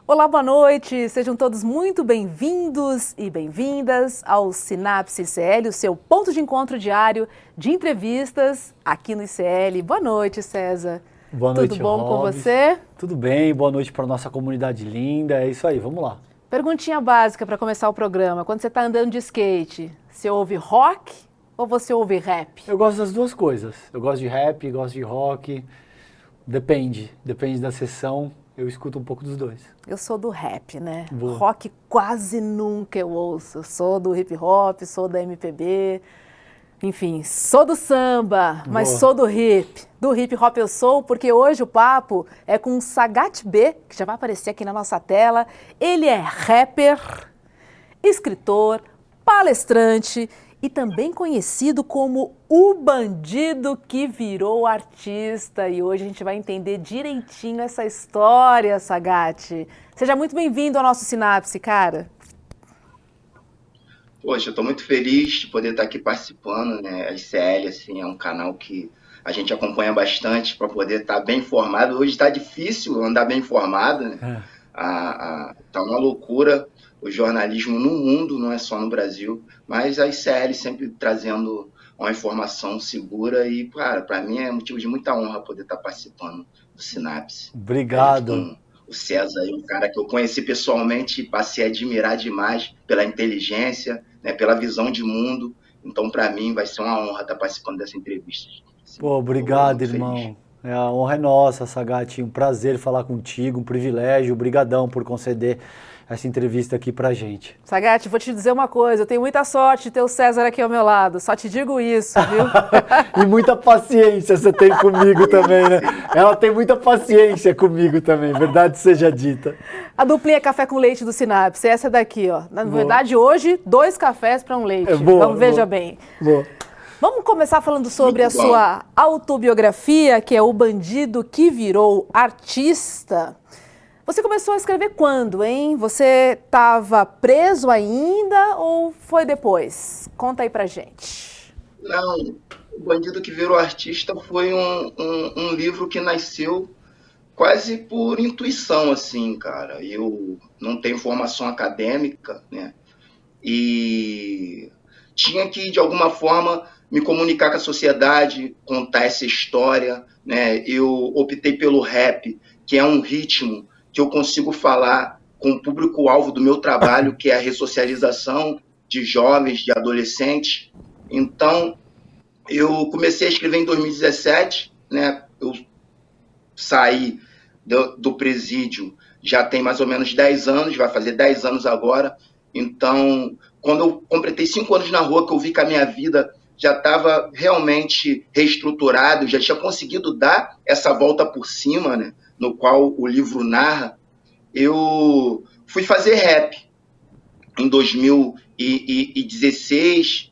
Olá, boa noite, sejam todos muito bem-vindos e bem-vindas ao Sinapse ICL, o seu ponto de encontro diário de entrevistas aqui no ICL. Boa noite, César. Boa noite, Tudo bom com Robs? você? Tudo bem, boa noite para a nossa comunidade linda, é isso aí, vamos lá. Perguntinha básica para começar o programa, quando você está andando de skate, você ouve rock ou você ouve rap? Eu gosto das duas coisas, eu gosto de rap, gosto de rock, depende da sessão, eu escuto um pouco dos dois. Eu sou do rap, né? Boa. Rock quase nunca eu ouço. Sou do hip hop, sou da MPB. Enfim, sou do samba, mas Boa. sou do hip. Do hip hop eu sou, porque hoje o papo é com o Sagat B, que já vai aparecer aqui na nossa tela. Ele é rapper, escritor, palestrante e também conhecido como o bandido que virou artista. E hoje a gente vai entender direitinho essa história, Sagat. Seja muito bem-vindo ao nosso Sinapse, cara. Poxa, eu estou muito feliz de poder estar aqui participando, né? A ICL, assim, é um canal que a gente acompanha bastante para poder estar bem informado. Hoje está difícil andar bem informado, né? Tá uma loucura o jornalismo no mundo, não é só no Brasil, mas a ICL sempre trazendo uma informação segura e, cara, para mim é motivo de muita honra poder estar participando do Sinapse. Obrigado. O César aí, um cara que eu conheci pessoalmente e passei a admirar demais pela inteligência, né, pela visão de mundo. Então, para mim, vai ser uma honra estar participando dessa entrevista. Assim, Pô, obrigado, irmão. feliz. A honra é nossa, Sagat, um prazer falar contigo, um privilégio, obrigadão por conceder essa entrevista aqui pra gente. Sagat, vou te dizer uma coisa, eu tenho muita sorte de ter o César aqui ao meu lado, só te digo isso, viu? E muita paciência você tem comigo também, né? Ela tem muita paciência comigo também, verdade seja dita. A duplinha café com leite do Sinapse, essa daqui, ó. Na verdade, hoje, 2 cafés para um leite. Vamos, veja bem. Boa. Vamos começar falando sobre a sua autobiografia, que é O Bandido que Virou Artista. Você começou a escrever quando, hein? Você estava preso ainda ou foi depois? Conta aí pra gente. Não, O Bandido que Virou Artista foi um livro que nasceu quase por intuição, assim, cara. Eu não tenho formação acadêmica, né? E tinha que, de alguma forma, me comunicar com a sociedade, contar essa história, né? Eu optei pelo rap, que é um ritmo que eu consigo falar com o público-alvo do meu trabalho, que é a ressocialização de jovens, de adolescentes. Então, eu comecei a escrever em 2017, né? Eu saí do presídio já tem mais ou menos 10 anos, vai fazer 10 anos agora. Então, quando eu completei 5 anos na rua, que eu vi que a minha vida já estava realmente reestruturada, eu já tinha conseguido dar essa volta por cima, né? No qual o livro narra, eu fui fazer rap em 2016,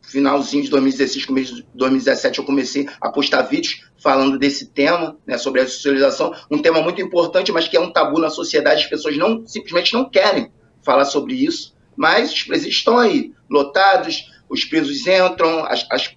finalzinho de 2016, começo de 2017, eu comecei a postar vídeos falando desse tema, né, sobre a socialização, um tema muito importante, mas que é um tabu na sociedade, as pessoas simplesmente não querem falar sobre isso, mas os presídios estão aí, lotados, os presos entram,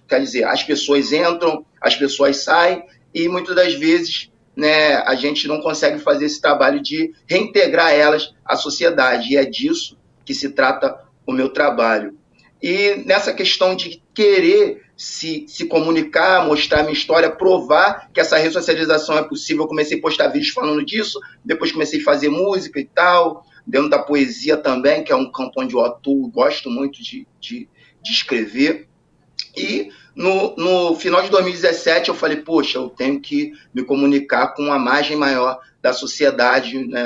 quer dizer, as pessoas entram, as pessoas saem, e muitas das vezes, né, a gente não consegue fazer esse trabalho de reintegrar elas à sociedade, e é disso que se trata o meu trabalho. E nessa questão de querer se comunicar, mostrar minha história, provar que essa ressocialização é possível, eu comecei a postar vídeos falando disso, depois comecei a fazer música e tal, dentro da poesia também, que é um campo onde eu atuo, gosto muito de escrever. E no final de 2017 eu falei, poxa, eu tenho que me comunicar com uma margem maior da sociedade, né?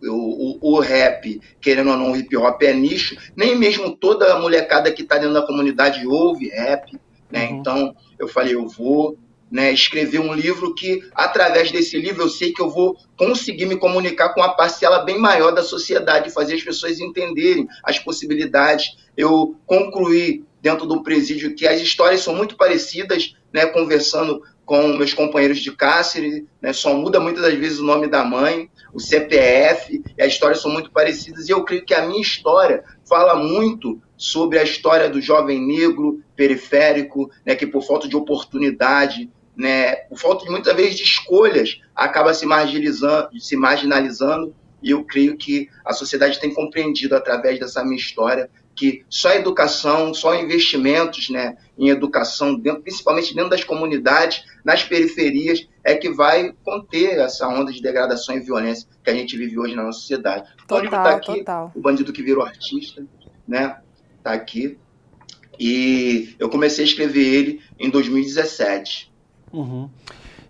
O rap, querendo ou não, o hip hop é nicho, nem mesmo toda a molecada que está dentro da comunidade ouve rap, né? Então eu falei, eu vou, né, escrever um livro que, através desse livro, eu sei que eu vou conseguir me comunicar com uma parcela bem maior da sociedade, fazer as pessoas entenderem as possibilidades. Eu concluí dentro do presídio que as histórias são muito parecidas, né, conversando com meus companheiros de cárcere, né, só muda muitas das vezes o nome da mãe, o CPF, e as histórias são muito parecidas, e eu creio que a minha história fala muito sobre a história do jovem negro periférico, né, que por falta de oportunidade, né, por falta de muitas vezes de escolhas, acaba se marginalizando e eu creio que a sociedade tem compreendido através dessa minha história que só educação, só investimentos, né, em educação, principalmente dentro das comunidades, nas periferias, é que vai conter essa onda de degradação e violência que a gente vive hoje na nossa sociedade. Então, o livro está aqui, O Bandido que Virou Artista, né, está aqui, e eu comecei a escrever ele em 2017. Uhum.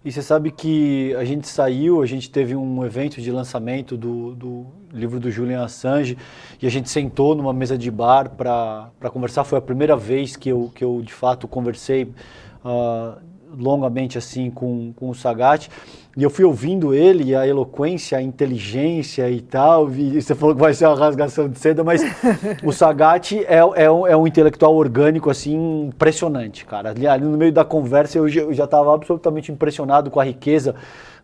E você sabe que a gente teve um evento de lançamento do livro do Julian Assange e a gente sentou numa mesa de bar para conversar. Foi a primeira vez que eu de fato conversei longamente assim com o Sagat, e eu fui ouvindo ele, a eloquência, a inteligência e tal, e você falou que vai ser uma rasgação de seda, mas o Sagat é um intelectual orgânico assim, impressionante, cara. Ali no meio da conversa eu já estava absolutamente impressionado com a riqueza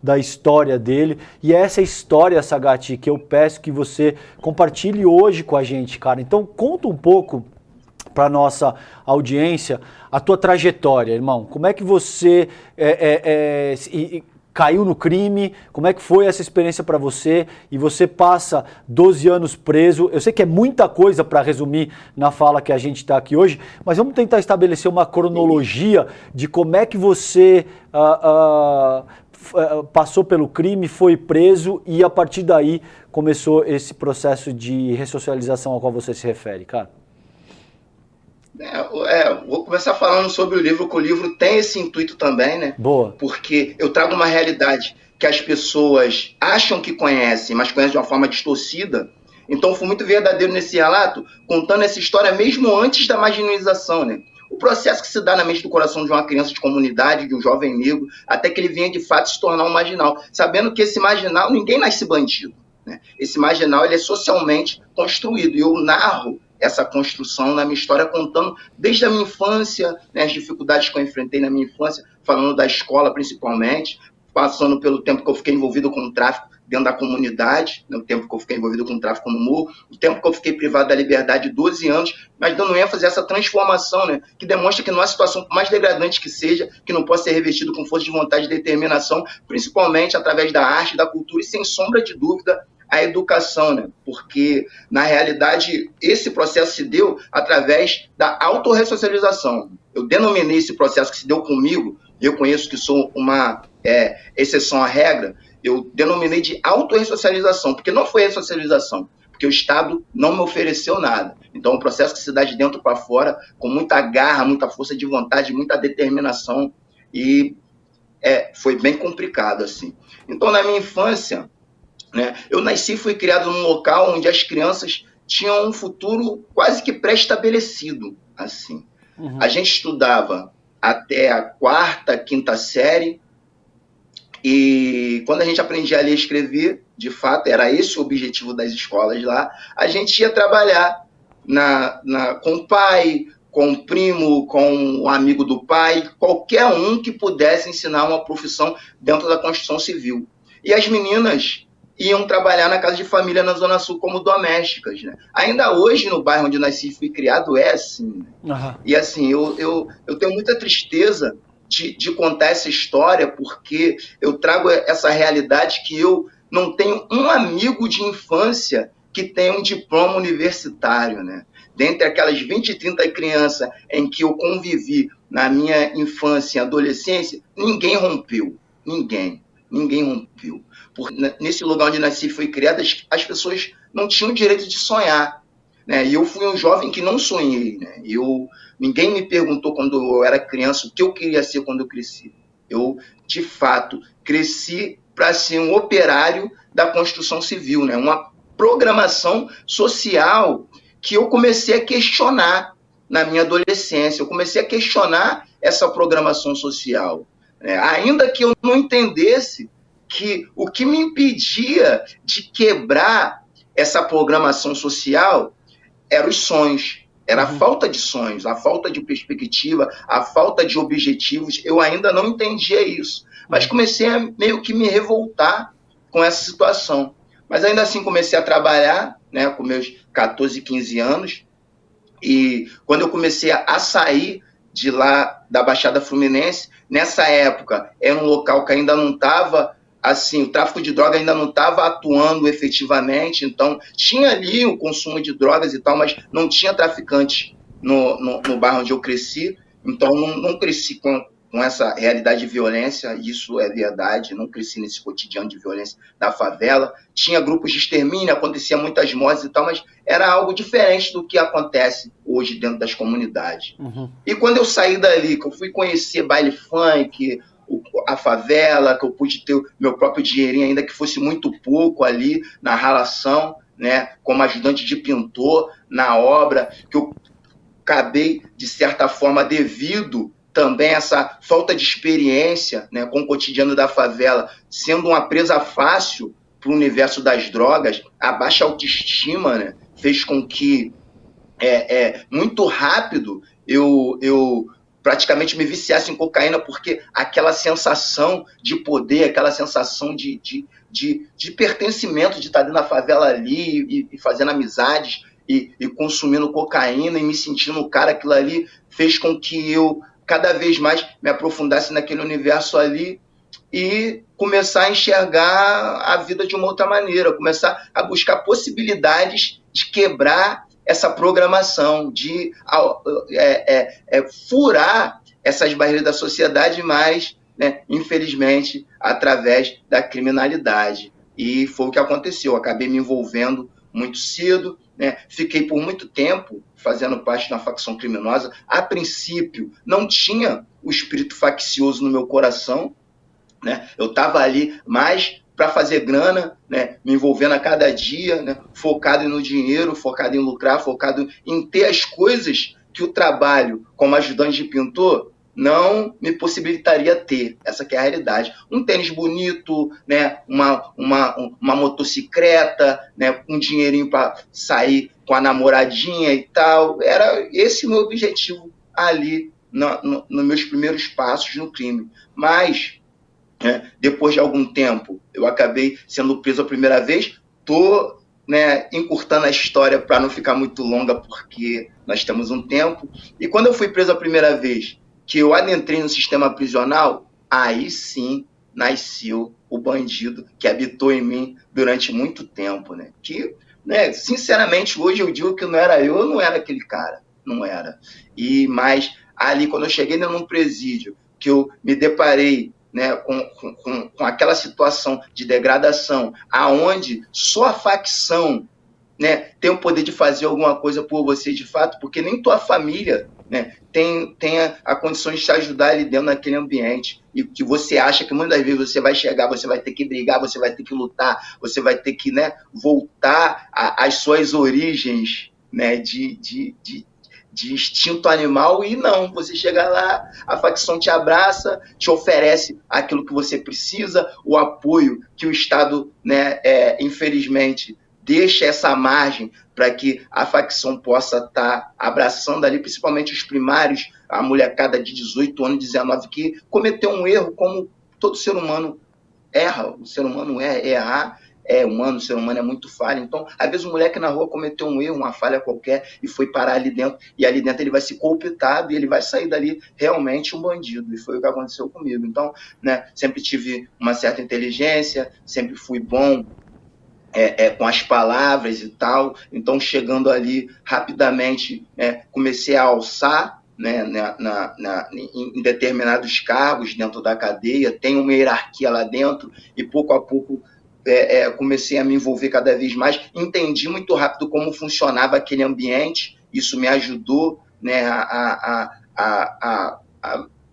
da história dele, e é essa história, Sagat, que eu peço que você compartilhe hoje com a gente, cara. Então conta um pouco para nossa audiência a tua trajetória, irmão. Como é que você caiu no crime? Como é que foi essa experiência para você? E você passa 12 anos preso. Eu sei que é muita coisa para resumir na fala que a gente está aqui hoje, mas vamos tentar estabelecer uma cronologia de como é que você passou pelo crime, foi preso e a partir daí começou esse processo de ressocialização ao qual você se refere, cara. Vou começar falando sobre o livro, que o livro tem esse intuito também, né? Boa. Porque eu trago uma realidade que as pessoas acham que conhecem, mas conhecem de uma forma distorcida. Então, fui muito verdadeiro nesse relato, contando essa história mesmo antes da marginalização, né? O processo que se dá na mente do coração de uma criança de comunidade, de um jovem negro, até que ele venha de fato se tornar um marginal, sabendo que esse marginal, ninguém nasce bandido, né? Esse marginal, ele é socialmente construído, e eu narro essa construção na minha história, contando desde a minha infância, né, as dificuldades que eu enfrentei na minha infância, falando da escola principalmente, passando pelo tempo que eu fiquei envolvido com o tráfico dentro da comunidade, né, o tempo que eu fiquei envolvido com o tráfico no morro, o tempo que eu fiquei privado da liberdade de 12 anos, mas dando ênfase a essa transformação, né, que demonstra que não há situação mais degradante que seja, que não possa ser revestido com força de vontade e determinação, principalmente através da arte, da cultura e, sem sombra de dúvida, a educação, né? Porque, na realidade, esse processo se deu através da autorressocialização. Eu denominei esse processo que se deu comigo, eu conheço que sou uma exceção à regra, eu denominei de autorressocialização, porque não foi ressocialização, porque o Estado não me ofereceu nada. Então, é um processo que se dá de dentro para fora, com muita garra, muita força de vontade, muita determinação, e foi bem complicado, assim. Então, na minha infância, né, eu nasci e fui criado num local onde as crianças tinham um futuro quase que pré-estabelecido, assim. Uhum. A gente estudava até a 4ª, 5ª série, e quando a gente aprendia a ler e escrever, de fato, era esse o objetivo das escolas lá, a gente ia trabalhar com o pai, com o primo, com o amigo do pai, qualquer um que pudesse ensinar uma profissão dentro da construção civil. E as meninas iam trabalhar na casa de família na Zona Sul como domésticas, né? Ainda hoje, no bairro onde nasci e fui criado, é assim. Né? Uhum. E assim, eu tenho muita tristeza de contar essa história, porque eu trago essa realidade que eu não tenho um amigo de infância que tenha um diploma universitário, né? Dentre aquelas 20, 30 crianças em que eu convivi na minha infância e adolescência, ninguém rompeu. Ninguém rompeu. Nesse lugar onde nasci e fui criado, as pessoas não tinham o direito de sonhar, né? E eu fui um jovem que não sonhei, né? Ninguém me perguntou quando eu era criança o que eu queria ser quando eu cresci. Eu, de fato, cresci para ser um operário da construção civil, né? Uma programação social que eu comecei a questionar na minha adolescência. Eu comecei a questionar essa programação social, né? Ainda que eu não entendesse que o que me impedia de quebrar essa programação social eram os sonhos, era a falta de sonhos, a falta de perspectiva, a falta de objetivos. Eu ainda não entendia isso, mas comecei a meio que me revoltar com essa situação. Mas ainda assim comecei a trabalhar, né, com meus 14, 15 anos, e quando eu comecei a sair de lá da Baixada Fluminense, nessa época era um local que ainda não estava assim, o tráfico de drogas ainda não estava atuando efetivamente, então tinha ali o consumo de drogas e tal, mas não tinha traficantes no bairro onde eu cresci, então não cresci com essa realidade de violência, isso é verdade, não cresci nesse cotidiano de violência da favela. Tinha grupos de extermínio, acontecia muitas mortes e tal, mas era algo diferente do que acontece hoje dentro das comunidades. Uhum. E quando eu saí dali, que eu fui conhecer baile funk, a favela, que eu pude ter o meu próprio dinheirinho, ainda que fosse muito pouco ali na relação, né, como ajudante de pintor na obra, que eu acabei, de certa forma, devido também essa falta de experiência, né, com o cotidiano da favela, sendo uma presa fácil para o universo das drogas, a baixa autoestima, né, fez com que muito rápido eu praticamente me viciasse em cocaína, porque aquela sensação de poder, aquela sensação de pertencimento, de estar dentro da favela ali e fazendo amizades e consumindo cocaína e me sentindo um cara, aquilo ali fez com que eu cada vez mais me aprofundasse naquele universo ali e começar a enxergar a vida de uma outra maneira, começar a buscar possibilidades de quebrar essa programação, de furar essas barreiras da sociedade, mas, né, infelizmente, através da criminalidade. E foi o que aconteceu, eu acabei me envolvendo muito cedo, né? Fiquei por muito tempo fazendo parte de uma facção criminosa. A princípio, não tinha o espírito faccioso no meu coração, né? Eu estava ali mais para fazer grana, né? Me envolvendo a cada dia, né? Focado no dinheiro, focado em lucrar, focado em ter as coisas que o trabalho como ajudante de pintor não me possibilitaria ter. Essa que é a realidade. Um tênis bonito, né? uma motocicleta, né? Um dinheirinho para sair com a namoradinha e tal. Era esse o meu objetivo ali nos meus primeiros passos no crime. Mas, né, depois de algum tempo, eu acabei sendo preso a primeira vez. Estou, né, encurtando a história para não ficar muito longa, porque nós temos um tempo. E quando eu fui preso a primeira vez, que eu adentrei no sistema prisional, aí sim nasceu o bandido que habitou em mim durante muito tempo, né? Que, né, sinceramente, hoje eu digo que não era eu não era aquele cara, não era. Mas ali, quando eu cheguei num presídio, que eu me deparei, né, com aquela situação de degradação, aonde só a facção, né, tem o poder de fazer alguma coisa por você de fato, porque nem tua família, né, tem a condição de te ajudar ali dentro daquele ambiente, e que você acha que muitas vezes você vai chegar, você vai ter que brigar, você vai ter que lutar, você vai ter que, né, voltar às suas origens, né, de instinto animal, e não, você chega lá, a facção te abraça, te oferece aquilo que você precisa, o apoio que o Estado, né, infelizmente, deixa essa margem para que a facção possa estar abraçando ali, principalmente os primários, a molecada de 18 anos, 19, que cometeu um erro como todo ser humano erra. O ser humano errar, é humano, o ser humano é muito falho. Então, às vezes o moleque na rua cometeu um erro, uma falha qualquer, e foi parar ali dentro, e ali dentro ele vai ser cooptado, e ele vai sair dali realmente um bandido, e foi o que aconteceu comigo. Então, né, sempre tive uma certa inteligência, sempre fui bom com as palavras e tal, então chegando ali rapidamente, comecei a alçar, né, em determinados cargos dentro da cadeia, tem uma hierarquia lá dentro, e pouco a pouco comecei a me envolver cada vez mais, entendi muito rápido como funcionava aquele ambiente, isso me ajudou, né, a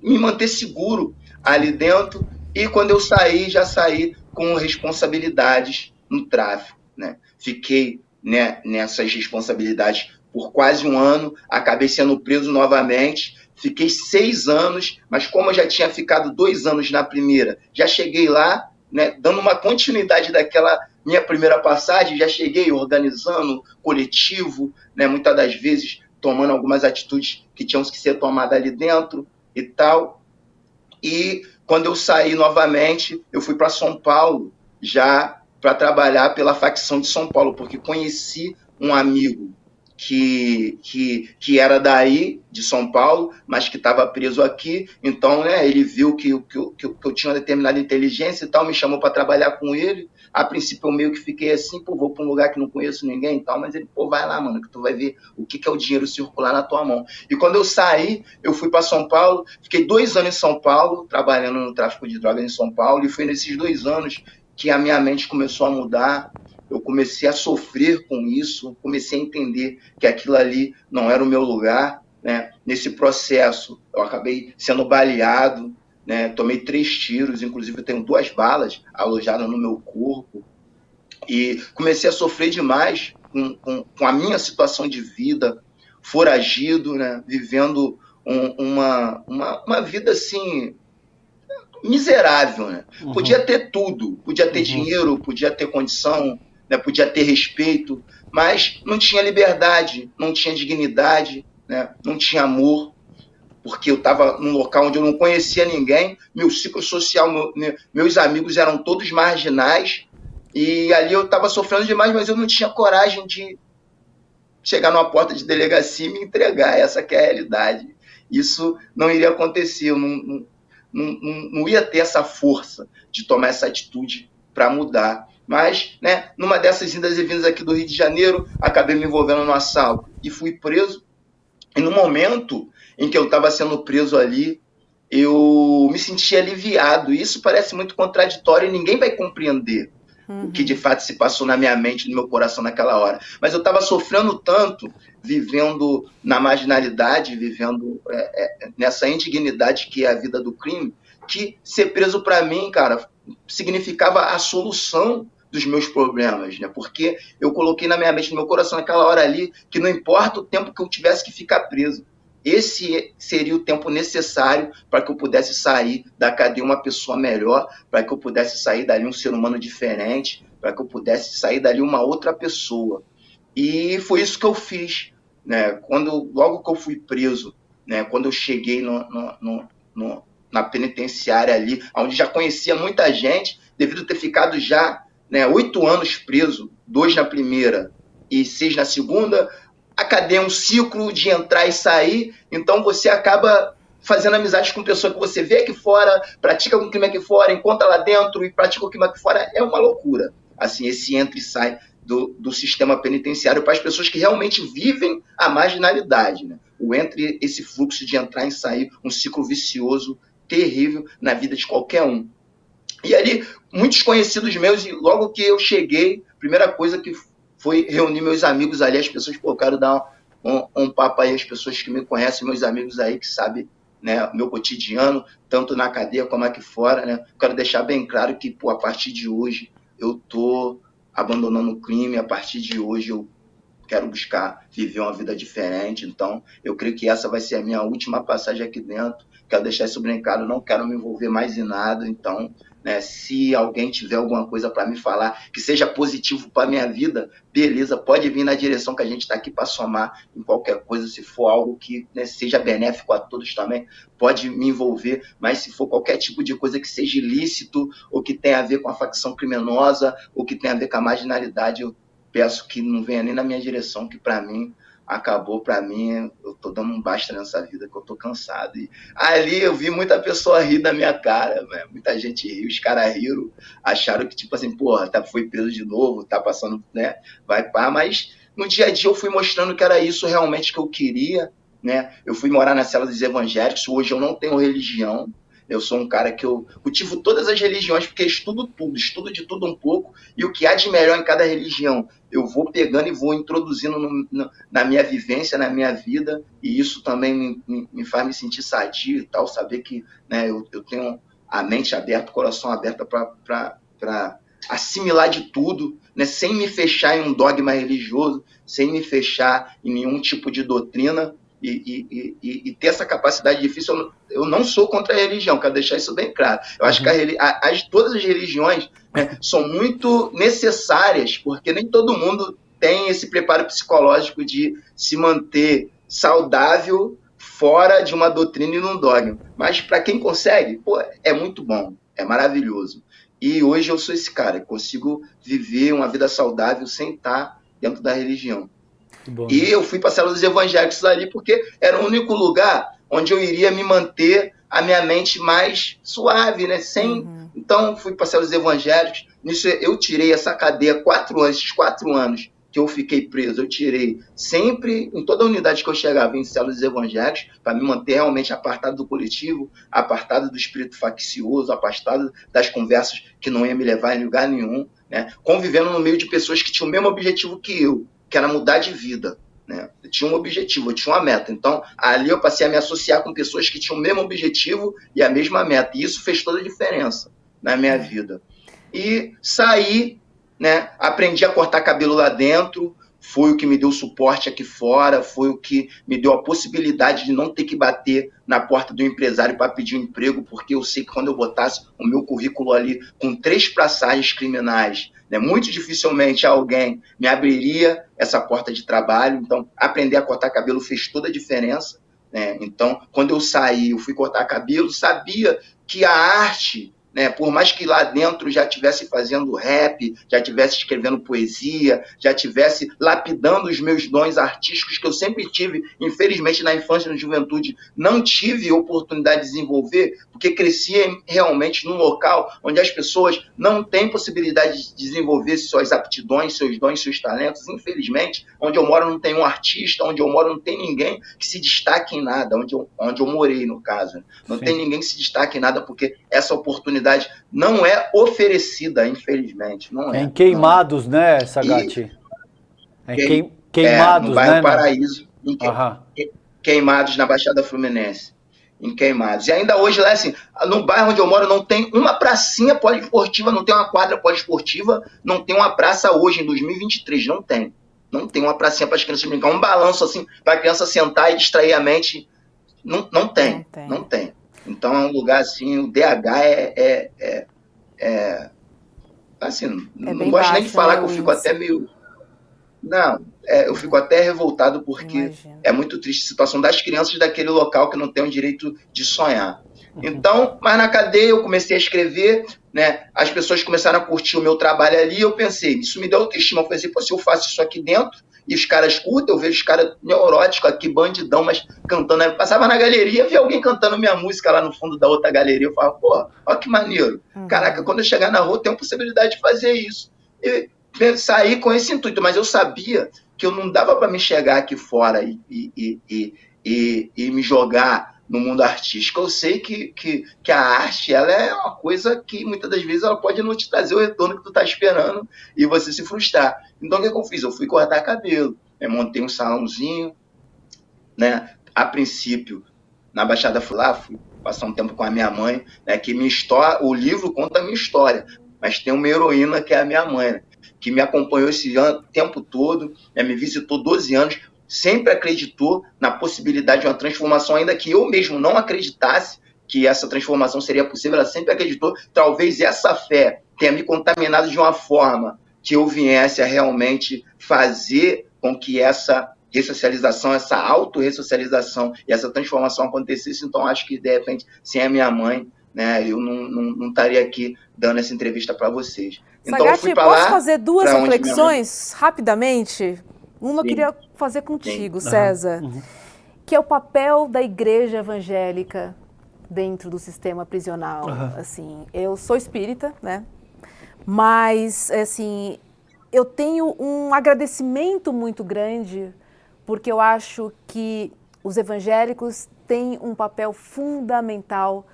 me manter seguro ali dentro, e quando eu saí, já saí com responsabilidades no tráfico, né? Fiquei, né, nessas responsabilidades por quase um ano, acabei sendo preso novamente, fiquei 6 anos, mas como eu já tinha ficado 2 anos na primeira, já cheguei lá, né, dando uma continuidade daquela minha primeira passagem, já cheguei organizando coletivo, né, muitas das vezes tomando algumas atitudes que tinham que ser tomadas ali dentro e tal. E quando eu saí novamente, eu fui para São Paulo, já para trabalhar pela facção de São Paulo, porque conheci um amigo que era daí, de São Paulo, mas que estava preso aqui. Então, né, ele viu que eu tinha uma determinada inteligência e tal, me chamou para trabalhar com ele. A princípio, eu meio que fiquei assim, pô, vou para um lugar que não conheço ninguém e tal, mas ele, pô, vai lá, mano, que tu vai ver o que é o dinheiro circular na tua mão. E quando eu saí, eu fui para São Paulo, fiquei 2 anos em São Paulo, trabalhando no tráfico de drogas em São Paulo, e foi nesses 2 anos que a minha mente começou a mudar. Eu comecei a sofrer com isso, comecei a entender que aquilo ali não era o meu lugar, né? Nesse processo, eu acabei sendo baleado, né? Tomei 3 tiros, inclusive eu tenho 2 balas alojadas no meu corpo, e comecei a sofrer demais com a minha situação de vida, foragido, né? Vivendo uma vida assim, miserável, né? Podia ter tudo, podia ter dinheiro, podia ter condição, né? Podia ter respeito, mas não tinha liberdade, não tinha dignidade, né? Não tinha amor, porque eu estava num local onde eu não conhecia ninguém, meu ciclo social, meus amigos eram todos marginais, e ali eu estava sofrendo demais, mas eu não tinha coragem de chegar numa porta de delegacia e me entregar. Essa que é a realidade. Isso não iria acontecer, eu não ia ter essa força de tomar essa atitude para mudar. Mas, né, numa dessas indas e vindas aqui do Rio de Janeiro, acabei me envolvendo no assalto e fui preso. E no momento em que eu estava sendo preso ali, eu me senti aliviado. E isso parece muito contraditório e ninguém vai compreender o que de fato se passou na minha mente, no meu coração naquela hora. Mas eu estava sofrendo tanto, vivendo na marginalidade, vivendo nessa indignidade que é a vida do crime, que ser preso para mim, cara, significava a solução dos meus problemas, né? Porque eu coloquei na minha mente, no meu coração naquela hora ali, que não importa o tempo que eu tivesse que ficar preso, esse seria o tempo necessário para que eu pudesse sair da cadeia uma pessoa melhor, para que eu pudesse sair dali um ser humano diferente, para que eu pudesse sair dali uma outra pessoa. E foi isso que eu fiz, né? Logo que eu fui preso, né? Quando eu cheguei na penitenciária ali, onde já conhecia muita gente, devido a ter ficado já, né, 8 anos preso, 2 na primeira e 6 na segunda. A cadeia é um ciclo de entrar e sair, então você acaba fazendo amizades com pessoas que você vê aqui fora, pratica um crime aqui fora, encontra lá dentro e pratica o crime aqui fora. É uma loucura, assim, esse entra e sai do sistema penitenciário para as pessoas que realmente vivem a marginalidade, né? Esse fluxo de entrar e sair, um ciclo vicioso terrível na vida de qualquer um. E ali, muitos conhecidos meus, e logo que eu cheguei, a primeira coisa que foi reunir meus amigos ali, as pessoas, pô, eu quero dar um papo aí, as pessoas que me conhecem, meus amigos aí que sabem, né, meu cotidiano, tanto na cadeia como aqui fora, né, quero deixar bem claro que, pô, a partir de hoje eu tô abandonando o crime, a partir de hoje eu quero buscar viver uma vida diferente, então eu creio que essa vai ser a minha última passagem aqui dentro, quero deixar isso bem claro, não quero me envolver mais em nada, então, né, se alguém tiver alguma coisa para me falar que seja positivo para a minha vida, beleza, pode vir na direção que a gente está aqui para somar em qualquer coisa, se for algo que, né, seja benéfico a todos também, pode me envolver, mas se for qualquer tipo de coisa que seja ilícito, ou que tenha a ver com a facção criminosa, ou que tenha a ver com a marginalidade, eu peço que não venha nem na minha direção, que para mim acabou, para mim, eu tô dando um basta nessa vida, que eu tô cansado. E ali eu vi muita pessoa rir da minha cara, né? Muita gente riu, os caras riram, acharam que, tipo assim, porra, foi preso de novo, tá passando, né, vai pá, mas no dia a dia eu fui mostrando que era isso realmente que eu queria, né? Eu fui morar na cela dos evangélicos, hoje eu não tenho religião, eu sou um cara que eu cultivo todas as religiões, porque estudo tudo, estudo de tudo um pouco, e o que há de melhor em cada religião, eu vou pegando e vou introduzindo na minha vivência, na minha vida, e isso também me faz me sentir sadio e tal, saber que, né, eu tenho a mente aberta, o coração aberto para assimilar de tudo, né, sem me fechar em um dogma religioso, sem me fechar em nenhum tipo de doutrina, e ter essa capacidade difícil. Eu não sou contra a religião, quero deixar isso bem claro. Eu acho que todas as religiões, né, são muito necessárias, porque nem todo mundo tem esse preparo psicológico de se manter saudável fora de uma doutrina e num dogma. Mas para quem consegue, pô, é muito bom, é maravilhoso. E hoje eu sou esse cara, consigo viver uma vida saudável sem estar dentro da religião. Bom, E eu fui para a célula dos evangélicos ali porque era o único lugar onde eu iria me manter a minha mente mais suave, né? Então, fui para a célula dos evangélicos. Nisso, eu tirei essa cadeia 4 anos, esses 4 anos que eu fiquei preso, eu tirei sempre, em toda a unidade que eu chegava, em células evangélicas, para me manter realmente apartado do coletivo, apartado do espírito faccioso, apartado das conversas que não iam me levar em lugar nenhum, né? Convivendo no meio de pessoas que tinham o mesmo objetivo que eu, que era mudar de vida, né? Eu tinha um objetivo, eu tinha uma meta. Então, ali eu passei a me associar com pessoas que tinham o mesmo objetivo e a mesma meta. E isso fez toda a diferença na minha vida. E saí, né? Aprendi a cortar cabelo lá dentro, foi o que me deu suporte aqui fora, foi o que me deu a possibilidade de não ter que bater na porta do empresário para pedir um emprego, porque eu sei que quando eu botasse o meu currículo ali com 3 passagens criminais, né, muito dificilmente alguém me abriria essa porta de trabalho. Então, aprender a cortar cabelo fez toda a diferença, né? Então, quando eu saí, eu fui cortar cabelo, sabia que a arte, né, por mais que lá dentro já estivesse fazendo rap, já estivesse escrevendo poesia, já estivesse lapidando os meus dons artísticos que eu sempre tive, infelizmente na infância e na juventude não tive oportunidade de desenvolver, porque cresci realmente num local onde as pessoas não têm possibilidade de desenvolver suas aptidões, seus dons, seus talentos. Infelizmente, onde eu moro não tem um artista, onde eu moro não tem ninguém que se destaque em nada, onde eu morei, no caso. Não tem ninguém que se destaque em nada, porque essa oportunidade não é oferecida, infelizmente. Não é. Em Queimados, né, Sagatti? Queimados, no bairro né? Paraíso, Queimados, na Baixada Fluminense. Em Queimados. E ainda hoje, lá, assim, no bairro onde eu moro, não tem uma pracinha poliesportiva, não tem uma quadra poliesportiva, não tem uma praça hoje, em 2023, não tem. Não tem uma pracinha para as crianças brincar, um balanço assim, para a criança sentar e distrair a mente. Não tem. Então é um lugar assim, o DH assim, não gosto nem de falar, que eu fico até meio... Não, eu fico até revoltado, porque é muito triste a situação das crianças daquele local que não tem o direito de sonhar. Então, mas na cadeia eu comecei a escrever, né? As pessoas começaram a curtir o meu trabalho ali, e eu pensei, isso me deu autoestima. Eu pensei, pô, se eu faço isso aqui dentro e os caras curtem, eu vejo os caras neuróticos aqui, bandidão, mas cantando. Eu passava na galeria, via alguém cantando minha música lá no fundo da outra galeria. Eu falava, pô, olha que maneiro. Caraca, quando eu chegar na rua, eu tenho a possibilidade de fazer isso. E saí com esse intuito, mas eu sabia que eu não dava para me chegar aqui fora e me jogar no mundo artístico. Eu sei que a arte, ela é uma coisa que muitas das vezes ela pode não te trazer o retorno que tu tá esperando e você se frustrar. Então, o que eu fiz? Eu fui cortar cabelo, montei um salãozinho, né? A princípio, na Baixada, fui passar um tempo com a minha mãe, né? Que minha história, o livro conta a minha história, mas tem uma heroína que é a minha mãe, né? Que me acompanhou esse tempo todo, né? Me visitou 12 anos, sempre acreditou na possibilidade de uma transformação, ainda que eu mesmo não acreditasse que essa transformação seria possível. Ela sempre acreditou. Talvez essa fé tenha me contaminado de uma forma que eu viesse a realmente fazer com que essa ressocialização, essa autorressocialização e essa transformação acontecesse. Então, acho que, de repente, sem a minha mãe, né, eu não estaria aqui dando essa entrevista para vocês. Então, Sagatti, eu fui para lá. Posso fazer 2 reflexões rapidamente? Uma eu queria fazer contigo, César, que é o papel da igreja evangélica dentro do sistema prisional. Assim, eu sou espírita, né? Mas, assim, eu tenho um agradecimento muito grande, porque eu acho que os evangélicos têm um papel fundamental,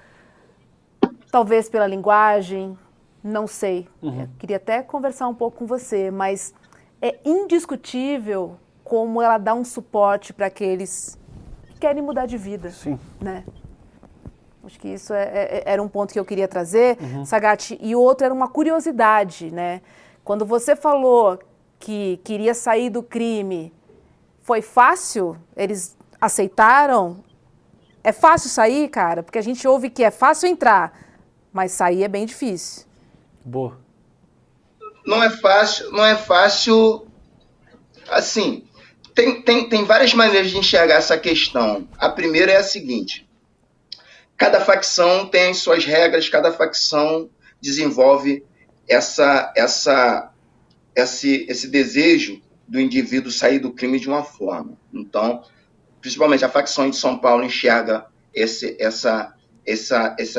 talvez pela linguagem, não sei. Eu queria até conversar um pouco com você, mas é indiscutível como ela dá um suporte para aqueles que querem mudar de vida. Sim. Né? Acho que isso era um ponto que eu queria trazer, Sagatti. E o outro era uma curiosidade, né? Quando você falou que queria sair do crime, foi fácil? Eles aceitaram? É fácil sair, cara? Porque a gente ouve que é fácil entrar, mas sair é bem difícil. Boa. Não é fácil, assim, tem várias maneiras de enxergar essa questão. A primeira é a seguinte: cada facção tem as suas regras, cada facção desenvolve esse desejo do indivíduo sair do crime de uma forma. Então, principalmente a facção de São Paulo enxerga essa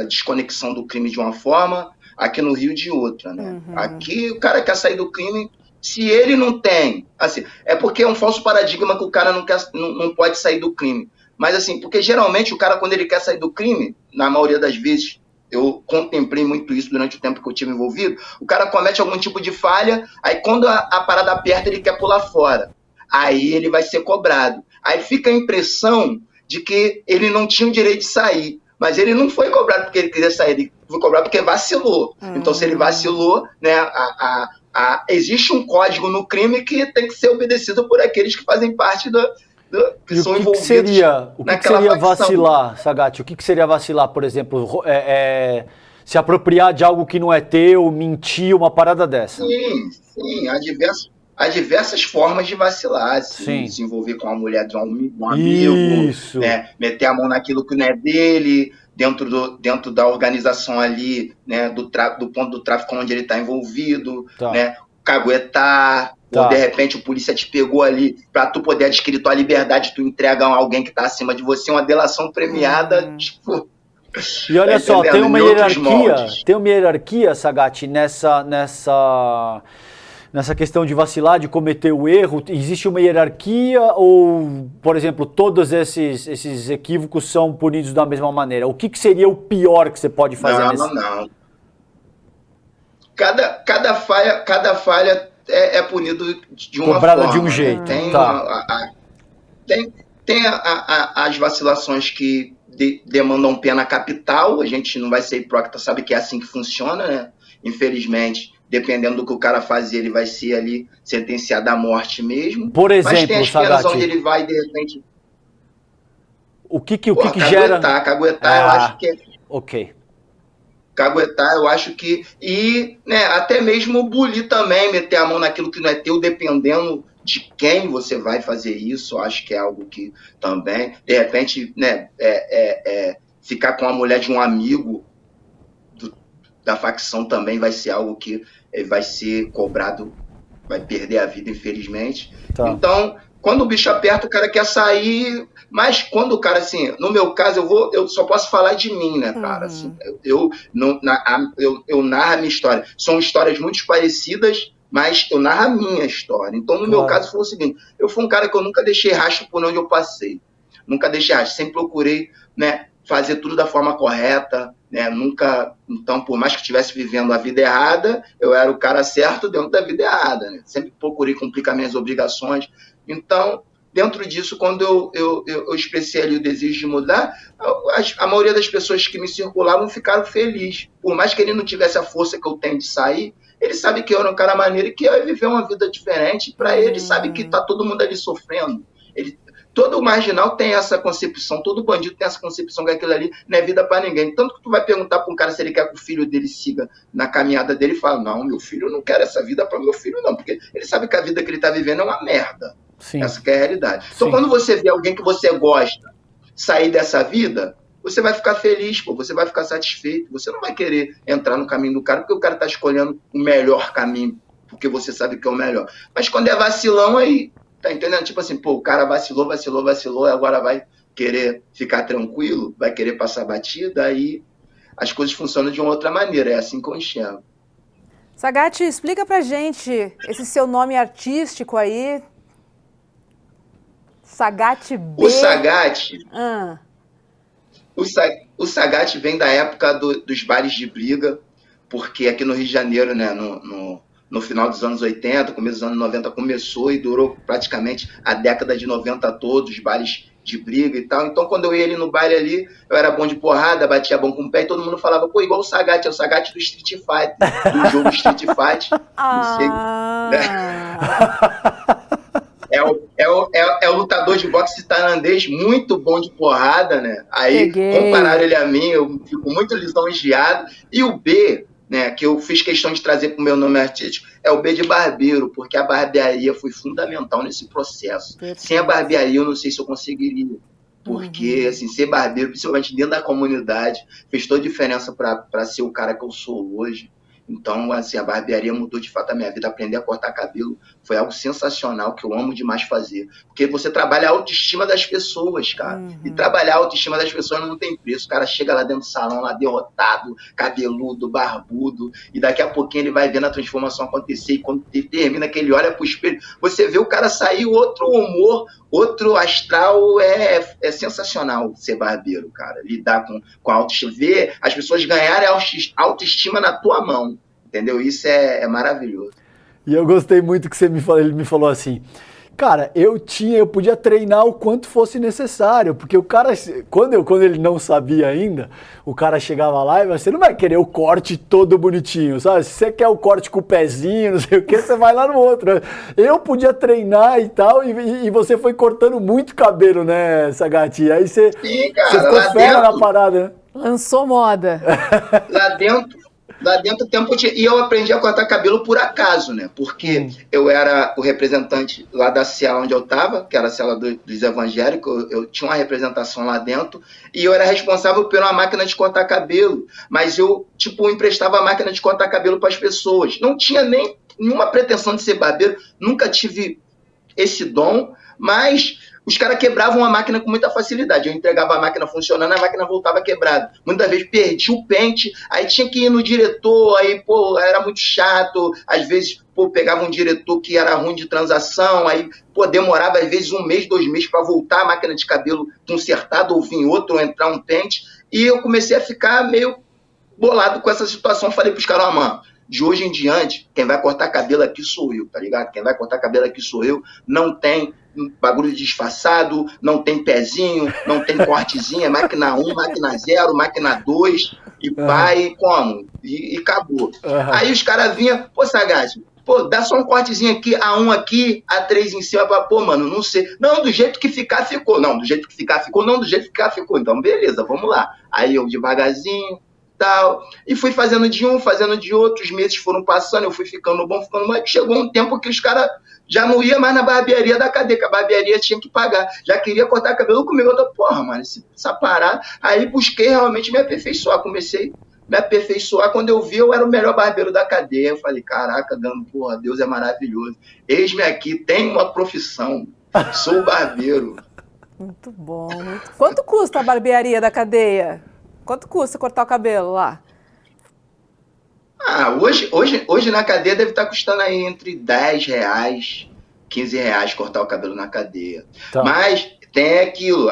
desconexão do crime de uma forma, aqui no Rio de outra, né? Aqui o cara quer sair do crime, se ele não tem, assim, é porque é um falso paradigma que o cara não pode sair do crime. Mas assim, porque geralmente o cara, quando ele quer sair do crime, na maioria das vezes, eu contemplei muito isso durante o tempo que eu tive envolvido, o cara comete algum tipo de falha, aí quando a parada aperta, ele quer pular fora. Aí ele vai ser cobrado. Aí fica a impressão de que ele não tinha o direito de sair. Mas ele não foi cobrado porque ele queria sair, ele foi cobrado porque vacilou. Então, se ele vacilou, né, existe um código no crime que tem que ser obedecido por aqueles que fazem parte que são envolvidos. O que seria vacilar, Sagatti? O que seria vacilar, por exemplo, se apropriar de algo que não é teu, mentir, uma parada dessa? Sim, há diversas formas de vacilar, se envolver com a mulher de um amigo, né, meter a mão naquilo que não é dele, dentro da organização ali, né, do ponto do tráfico onde ele está envolvido, né, caguetar, ou de repente o polícia te pegou ali para tu poder adquirir tua liberdade, tu entrega a alguém que está acima de você, uma delação premiada, tipo... E olha só, tem uma hierarquia, Sagatti, nessa questão de vacilar, de cometer o erro. Existe uma hierarquia ou, por exemplo, todos esses equívocos são punidos da mesma maneira? O que seria o pior que você pode fazer Não. Cada falha é punido de uma cobrada forma. De um jeito. Tem as vacilações que demandam pena capital. A gente não vai ser hipócrita, sabe que é assim que funciona, né? Infelizmente, dependendo do que o cara fazer, ele vai ser ali sentenciado à morte mesmo. Por exemplo, mas tem as penas onde ele vai, de repente... O que gera... Caguetar, eu acho que é... Ok. Caguetar, eu acho que... E, né, até mesmo bulir também, meter a mão naquilo que não é teu, dependendo de quem você vai fazer isso. Eu acho que é algo que também... De repente, né, ficar com a mulher de um amigo da facção também vai ser algo que vai ser cobrado, vai perder a vida, infelizmente. Então, quando o bicho aperta, o cara quer sair, mas quando o cara, assim, no meu caso, eu só posso falar de mim, né, cara? Assim, eu narro a minha história. São histórias muito parecidas, mas eu narro a minha história. Então, no meu caso, foi o seguinte, eu fui um cara que eu nunca deixei rastro por onde eu passei. Nunca deixei rastro, sempre procurei, né, fazer tudo da forma correta, né? Nunca, então, por mais que eu estivesse vivendo a vida errada, eu era o cara certo dentro da vida errada, né? Sempre procurei cumprir minhas obrigações. Então, dentro disso, quando eu expressei ali o desejo de mudar, a maioria das pessoas que me circulavam ficaram felizes. Por mais que ele não tivesse a força que eu tenho de sair, ele sabe que eu era um cara maneiro e que eu ia viver uma vida diferente. Para ele, sabe que tá todo mundo ali sofrendo. Todo marginal tem essa concepção, todo bandido tem essa concepção que aquilo ali não é vida para ninguém. Tanto que tu vai perguntar para um cara se ele quer que o filho dele siga na caminhada dele e fala, não, meu filho, eu não quero essa vida para meu filho não, porque ele sabe que a vida que ele está vivendo é uma merda. Sim. Essa que é a realidade. Então, quando você vê alguém que você gosta sair dessa vida, você vai ficar feliz, pô, você vai ficar satisfeito, você não vai querer entrar no caminho do cara porque o cara está escolhendo o melhor caminho, porque você sabe que é o melhor. Mas quando é vacilão, aí... Tá entendendo? Tipo assim, pô, o cara vacilou, agora vai querer ficar tranquilo, vai querer passar batida, aí as coisas funcionam de uma outra maneira, é assim que eu enxergo. Sagatti, explica pra gente esse seu nome artístico aí. Sagatti B. O Sagatti... O Sagatti vem da época dos bares de briga, porque aqui no Rio de Janeiro, né, no final dos anos 80, começo dos anos 90, começou e durou praticamente a década de 90 todos, bares de briga e tal. Então, quando eu ia ali no baile ali, eu era bom de porrada, batia bom com o pé, e todo mundo falava, pô, igual o Sagatti, é o Sagatti do Street Fighter, do jogo Street Fighter. Não sei, né? É o lutador de boxe tailandês, muito bom de porrada, né? Aí, compararam ele a mim, eu fico muito lisonjeado. E o B... né, que eu fiz questão de trazer para o meu nome artístico, é o B de barbeiro, porque a barbearia foi fundamental nesse processo. Sem a barbearia, eu não sei se eu conseguiria. Porque, assim, ser barbeiro, principalmente dentro da comunidade, fez toda a diferença para ser o cara que eu sou hoje. Então, assim, a barbearia mudou de fato a minha vida. Aprender a cortar cabelo foi algo sensacional, que eu amo demais fazer. Porque você trabalha a autoestima das pessoas, cara. E trabalhar a autoestima das pessoas não tem preço. O cara chega lá dentro do salão, lá derrotado, cabeludo, barbudo, e daqui a pouquinho ele vai vendo a transformação acontecer. E quando ele termina, que ele olha pro espelho, você vê o cara sair outro humor, outro astral. É sensacional ser barbeiro, cara. Lidar com a autoestima. Ver as pessoas ganharem a autoestima na tua mão. Entendeu? Isso é maravilhoso. E eu gostei muito que ele me falou assim, cara, eu podia treinar o quanto fosse necessário, porque o cara, quando ele não sabia ainda, o cara chegava lá e você não vai querer o corte todo bonitinho, sabe? Se você quer o corte com o pezinho, não sei o que, você vai lá no outro. Eu podia treinar e tal, e você foi cortando muito cabelo, né, Sagatti? Aí você ficou fera na parada, né? Lançou moda. Lá dentro o tempo tinha... E eu aprendi a cortar cabelo por acaso, né? Porque eu era o representante lá da cela onde eu estava, que era a cela dos evangélicos, eu tinha uma representação lá dentro, e eu era responsável por uma máquina de cortar cabelo, mas eu, emprestava a máquina de cortar cabelo para as pessoas. Não tinha nem nenhuma pretensão de ser barbeiro, nunca tive esse dom, mas... Os caras quebravam a máquina com muita facilidade. Eu entregava a máquina funcionando, a máquina voltava quebrada. Muitas vezes perdi o pente, aí tinha que ir no diretor, aí, era muito chato. Às vezes, pegava um diretor que era ruim de transação, aí, demorava às vezes 1 mês, 2 meses para voltar a máquina de cabelo consertada, ou vir outro, ou entrar um pente. E eu comecei a ficar meio bolado com essa situação. Falei pros caras, mano, de hoje em diante, quem vai cortar cabelo aqui sou eu, tá ligado? Quem vai cortar cabelo aqui sou eu. Não tem bagulho disfarçado, não tem pezinho, não tem cortezinha, máquina 1, máquina 0, máquina 2, e vai, como? E acabou. Aí os caras vinham, Sagatti, dá só um cortezinho aqui, A1 aqui, A3 em cima, mano, não sei. Não, do jeito que ficar, ficou. Não, do jeito que ficar, ficou. Não, do jeito que ficar, ficou. Então, beleza, vamos lá. Aí eu devagarzinho, tal, e fui fazendo de um, fazendo de outro, os meses foram passando, eu fui ficando bom, chegou um tempo que os caras já não iam mais na barbearia da cadeia, que a barbearia tinha que pagar, já queria cortar cabelo comigo, eu tô, mano, essa parada, aí busquei realmente me aperfeiçoar, comecei a me aperfeiçoar, quando eu vi, eu era o melhor barbeiro da cadeia, eu falei, caraca, Deus é maravilhoso, eis-me aqui, tenho uma profissão, sou barbeiro. Muito bom. Quanto custa a barbearia da cadeia? Quanto custa cortar o cabelo lá? Hoje na cadeia deve estar custando aí entre R$10, R$15 cortar o cabelo na cadeia. Tá. Mas tem aquilo,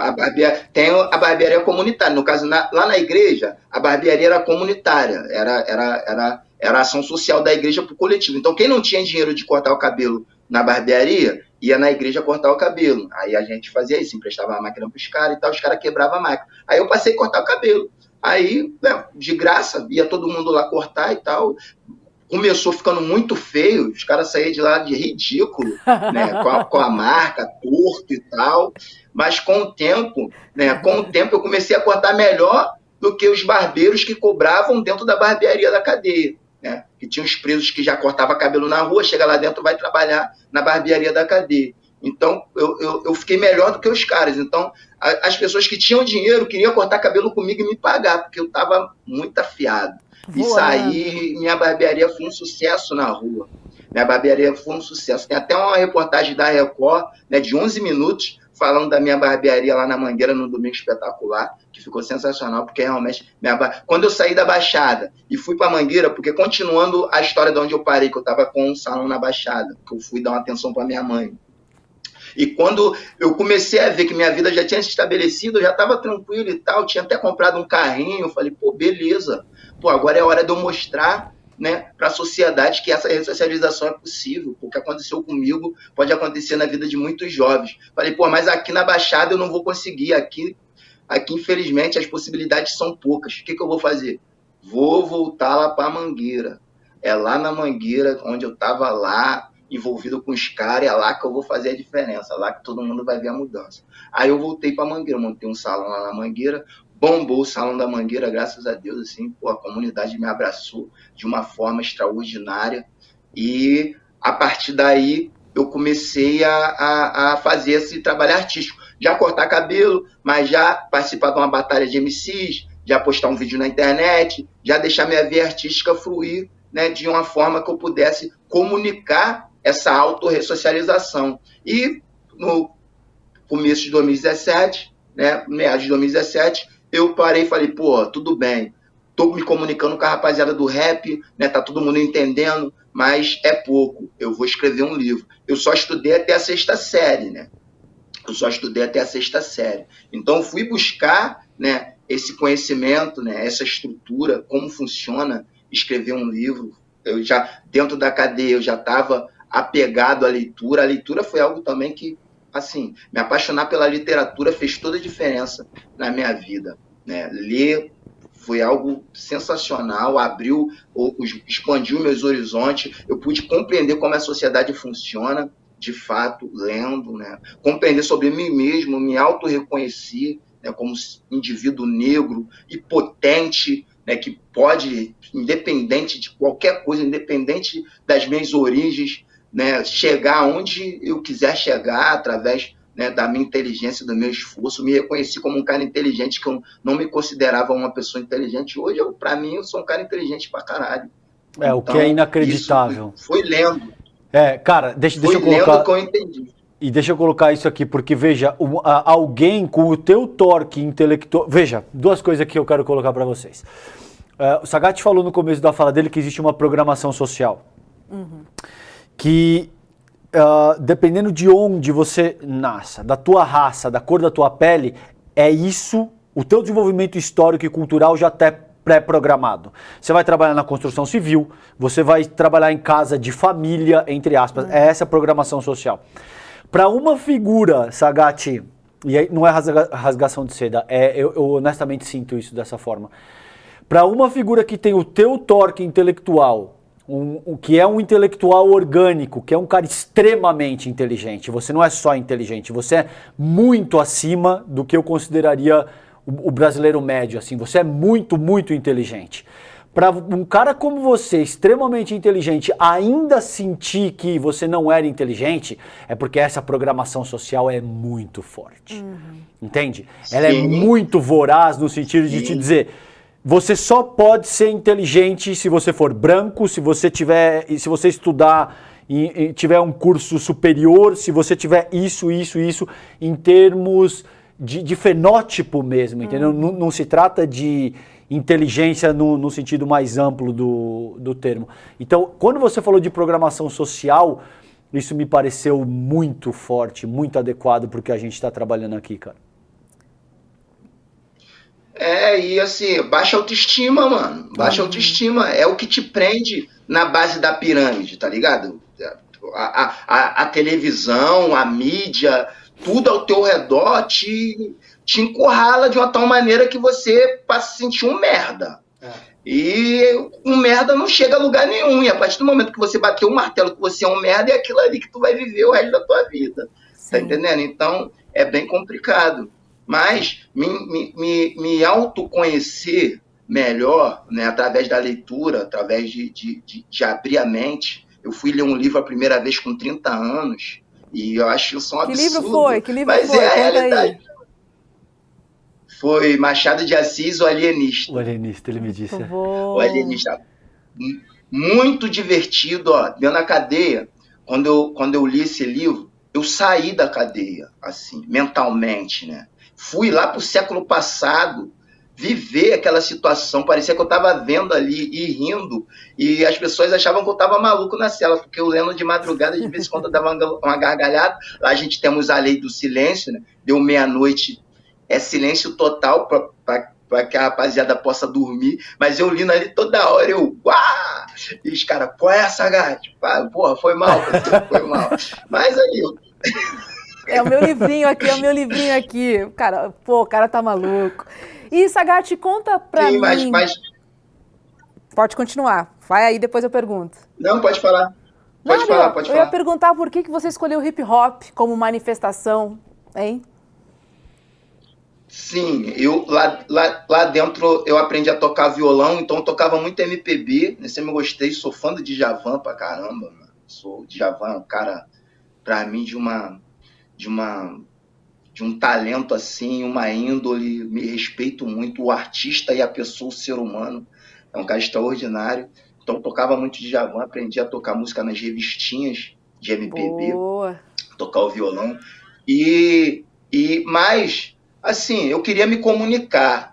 tem a barbearia comunitária. No caso, lá na igreja, a barbearia era comunitária. Era a ação social da igreja para o coletivo. Então, quem não tinha dinheiro de cortar o cabelo na barbearia, ia na igreja cortar o cabelo. Aí a gente fazia isso, emprestava a máquina para os caras e tal, os caras quebravam a máquina. Aí eu passei a cortar o cabelo. Aí, de graça, ia todo mundo lá cortar e tal. Começou ficando muito feio, os caras saíam de lá de ridículo, né? com a marca, torto e tal. Mas com o tempo eu comecei a cortar melhor do que os barbeiros que cobravam dentro da barbearia da cadeia. Né? Que tinha os presos que já cortavam cabelo na rua, chega lá dentro, vai trabalhar na barbearia da cadeia. Então, eu fiquei melhor do que os caras. Então, as pessoas que tinham dinheiro queriam cortar cabelo comigo e me pagar, porque eu estava muito afiado. Isso aí, minha barbearia foi um sucesso na rua. Minha barbearia foi um sucesso. Tem até uma reportagem da Record, né, de 11 minutos, falando da minha barbearia lá na Mangueira, no Domingo Espetacular, que ficou sensacional, porque realmente... Quando eu saí da Baixada e fui para Mangueira, porque continuando a história de onde eu parei, que eu estava com um salão na Baixada, que eu fui dar uma atenção para minha mãe. E quando eu comecei a ver que minha vida já tinha se estabelecido, eu já estava tranquilo e tal, tinha até comprado um carrinho, eu falei, beleza, agora é a hora de eu mostrar, né, para a sociedade que essa ressocialização é possível, o que aconteceu comigo pode acontecer na vida de muitos jovens. Falei, mas aqui na Baixada eu não vou conseguir, aqui infelizmente as possibilidades são poucas, o que eu vou fazer? Vou voltar lá para a Mangueira, é lá na Mangueira, onde eu estava lá, envolvido com os caras, é lá que eu vou fazer a diferença, lá que todo mundo vai ver a mudança. Aí eu voltei para Mangueira, montei um salão lá na Mangueira, bombou o Salão da Mangueira, graças a Deus, assim, a comunidade me abraçou de uma forma extraordinária, e a partir daí eu comecei a fazer esse trabalho artístico, já cortar cabelo, mas já participar de uma batalha de MCs, já postar um vídeo na internet, já deixar minha veia artística fluir, né, de uma forma que eu pudesse comunicar essa autorressocialização. E no começo de 2017, né, meados de 2017, eu parei e falei, pô, tudo bem, tô me comunicando com a rapaziada do rap, né, tá todo mundo entendendo, mas é pouco, eu vou escrever um livro. Eu só estudei até a 6ª série, né? Então, eu fui buscar, né, esse conhecimento, né, essa estrutura, como funciona escrever um livro. Eu já, dentro da cadeia, eu já estava apegado à leitura. A leitura foi algo também que, assim, me apaixonar pela literatura fez toda a diferença na minha vida, né? Ler foi algo sensacional, expandiu meus horizontes, eu pude compreender como a sociedade funciona, de fato, lendo, né? Compreender sobre mim mesmo, me auto-reconheci, né, como indivíduo negro e potente, né, que pode, independente de qualquer coisa, independente das minhas origens, né, chegar onde eu quiser chegar através, né, da minha inteligência, do meu esforço. Me reconheci como um cara inteligente, que eu não me considerava uma pessoa inteligente. Hoje, para mim, eu sou um cara inteligente pra caralho. Então, o que é inacreditável. Foi lendo. Cara, deixa eu colocar... lendo que eu entendi. E deixa eu colocar isso aqui, porque, veja, alguém com o teu torque intelectual... Veja, 2 coisas que eu quero colocar para vocês. O Sagat falou no começo da fala dele que existe uma programação social. Que, dependendo de onde você nasça, da tua raça, da cor da tua pele, é isso, o teu desenvolvimento histórico e cultural já está pré-programado. Você vai trabalhar na construção civil, você vai trabalhar em casa de família, entre aspas, é essa a programação social. Para uma figura, Sagat, e aí não é rasgação de seda, eu honestamente sinto isso dessa forma. Para uma figura que tem o teu torque intelectual, que é um intelectual orgânico, que é um cara extremamente inteligente, você não é só inteligente, você é muito acima do que eu consideraria o brasileiro médio, assim, você é muito, muito inteligente. Para um cara como você, extremamente inteligente, ainda sentir que você não era inteligente, é porque essa programação social é muito forte. Entende? Sim. Ela é muito voraz no sentido de te dizer, você só pode ser inteligente se você for branco, se você estudar e tiver um curso superior, se você tiver isso, em termos de fenótipo mesmo, entendeu? Não se trata de inteligência no sentido mais amplo do termo. Então, quando você falou de programação social, isso me pareceu muito forte, muito adequado para o que a gente está trabalhando aqui, cara. E assim, baixa autoestima, mano. Baixa autoestima. É o que te prende na base da pirâmide, tá ligado? A televisão, a mídia, tudo ao teu redor te encurrala de uma tal maneira que você passa a se sentir um merda. E um merda não chega a lugar nenhum. E a partir do momento que você bateu o martelo que você é um merda, é aquilo ali que tu vai viver o resto da tua vida. Sim. Tá entendendo? Então, é bem complicado. Mas me autoconhecer melhor, né, através da leitura, através de abrir a mente. Eu fui ler um livro a primeira vez com 30 anos e eu acho isso um absurdo. Que livro foi? Mas é a realidade. Foi Machado de Assis, O Alienista. O Alienista, ele me disse. O Alienista. Muito divertido, ó. Dentro da cadeia, quando eu li esse livro, eu saí da cadeia, assim, mentalmente, né? Fui lá pro século passado, viver aquela situação, parecia que eu estava vendo ali e rindo, e as pessoas achavam que eu estava maluco na cela, porque eu lendo de madrugada, de vez em quando eu dava uma gargalhada. Lá a gente temos a lei do silêncio, né? Deu meia-noite, é silêncio total para que a rapaziada possa dormir, mas eu lindo ali toda hora, uá! E os caras, qual é essa, Gatti? Porra, foi mal, foi mal. Mas aí eu... É o meu livrinho aqui, Cara, o cara tá maluco. E, Sagat, conta pra mim... Mas... Pode continuar. Vai aí, depois eu pergunto. Não, pode falar. Pode falar. Eu ia perguntar por que você escolheu o hip hop como manifestação, hein? Sim, lá dentro eu aprendi a tocar violão, então eu tocava muito MPB, eu sempre gostei, sou fã do Djavan pra caramba, mano. O Djavan é um cara, pra mim, de um talento assim, uma índole, me respeito muito, o artista e a pessoa, o ser humano, é um cara extraordinário. Então eu tocava muito Djavan, aprendi a tocar música nas revistinhas de MPB, Boa. tocar o violão. Mas, assim, eu queria me comunicar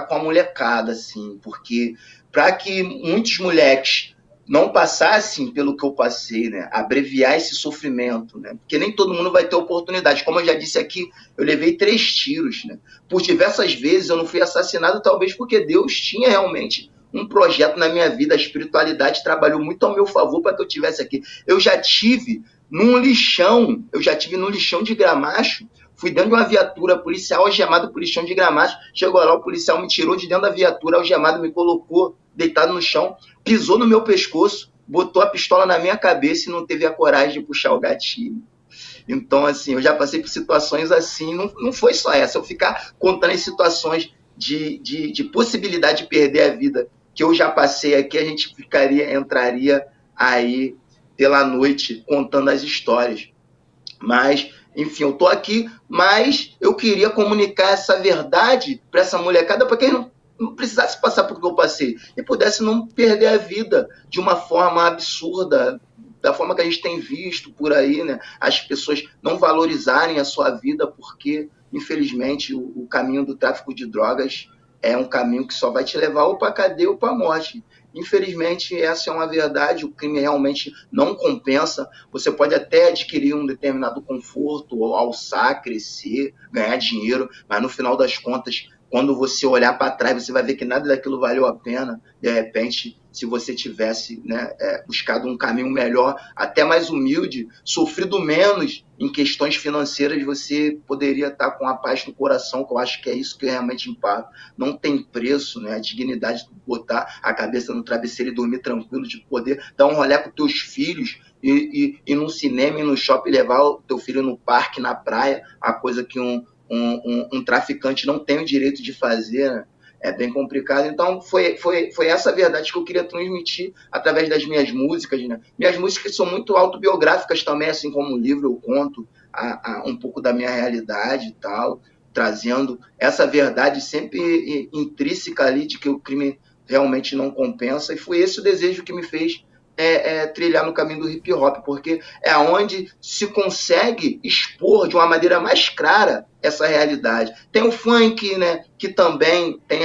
com a molecada, assim, porque para que muitos moleques não passassem pelo que eu passei, né? Abreviar esse sofrimento, né? Porque nem todo mundo vai ter oportunidade. Como eu já disse aqui, eu levei 3 tiros, né? Por diversas vezes eu não fui assassinado, talvez porque Deus tinha realmente um projeto na minha vida. A espiritualidade trabalhou muito ao meu favor para que eu estivesse aqui. Eu já tive num lixão de Gramacho. Fui dentro de uma viatura policial, algemado pro lixão de Gramacho. Chegou lá, o policial me tirou de dentro da viatura, algemado, me colocou deitado no chão, pisou no meu pescoço, botou a pistola na minha cabeça e não teve a coragem de puxar o gatilho. Então, assim, eu já passei por situações assim, não foi só essa. Eu ficar contando as situações de possibilidade de perder a vida que eu já passei aqui, a gente entraria aí pela noite contando as histórias. Mas, enfim, eu tô aqui, mas eu queria comunicar essa verdade para essa molecada, para quem não precisasse passar por que eu passei e pudesse não perder a vida de uma forma absurda, da forma que a gente tem visto por aí, né? As pessoas não valorizarem a sua vida porque, infelizmente, o caminho do tráfico de drogas é um caminho que só vai te levar ou para a cadeia ou para a morte. Infelizmente, essa é uma verdade, o crime realmente não compensa. Você pode até adquirir um determinado conforto, alçar, crescer, ganhar dinheiro, mas no final das contas, quando você olhar para trás, você vai ver que nada daquilo valeu a pena. De repente, se você tivesse, né, buscado um caminho melhor, até mais humilde, sofrido menos em questões financeiras, você poderia estar com a paz no coração, que eu acho que é isso que realmente importa. Não tem preço, né, a dignidade de botar a cabeça no travesseiro e dormir tranquilo, de poder dar um rolê com teus filhos, e num cinema, e no shopping, levar o teu filho no parque, na praia, a coisa que um traficante não tem o direito de fazer, né? É bem complicado. Então, foi essa verdade que eu queria transmitir através das minhas músicas, né? Minhas músicas são muito autobiográficas também, assim como o livro eu conto um pouco da minha realidade e tal, trazendo essa verdade sempre intrínseca ali de que o crime realmente não compensa, e foi esse o desejo que me fez trilhar no caminho do hip hop, porque é onde se consegue expor de uma maneira mais clara essa realidade. Tem o funk, né, que também tem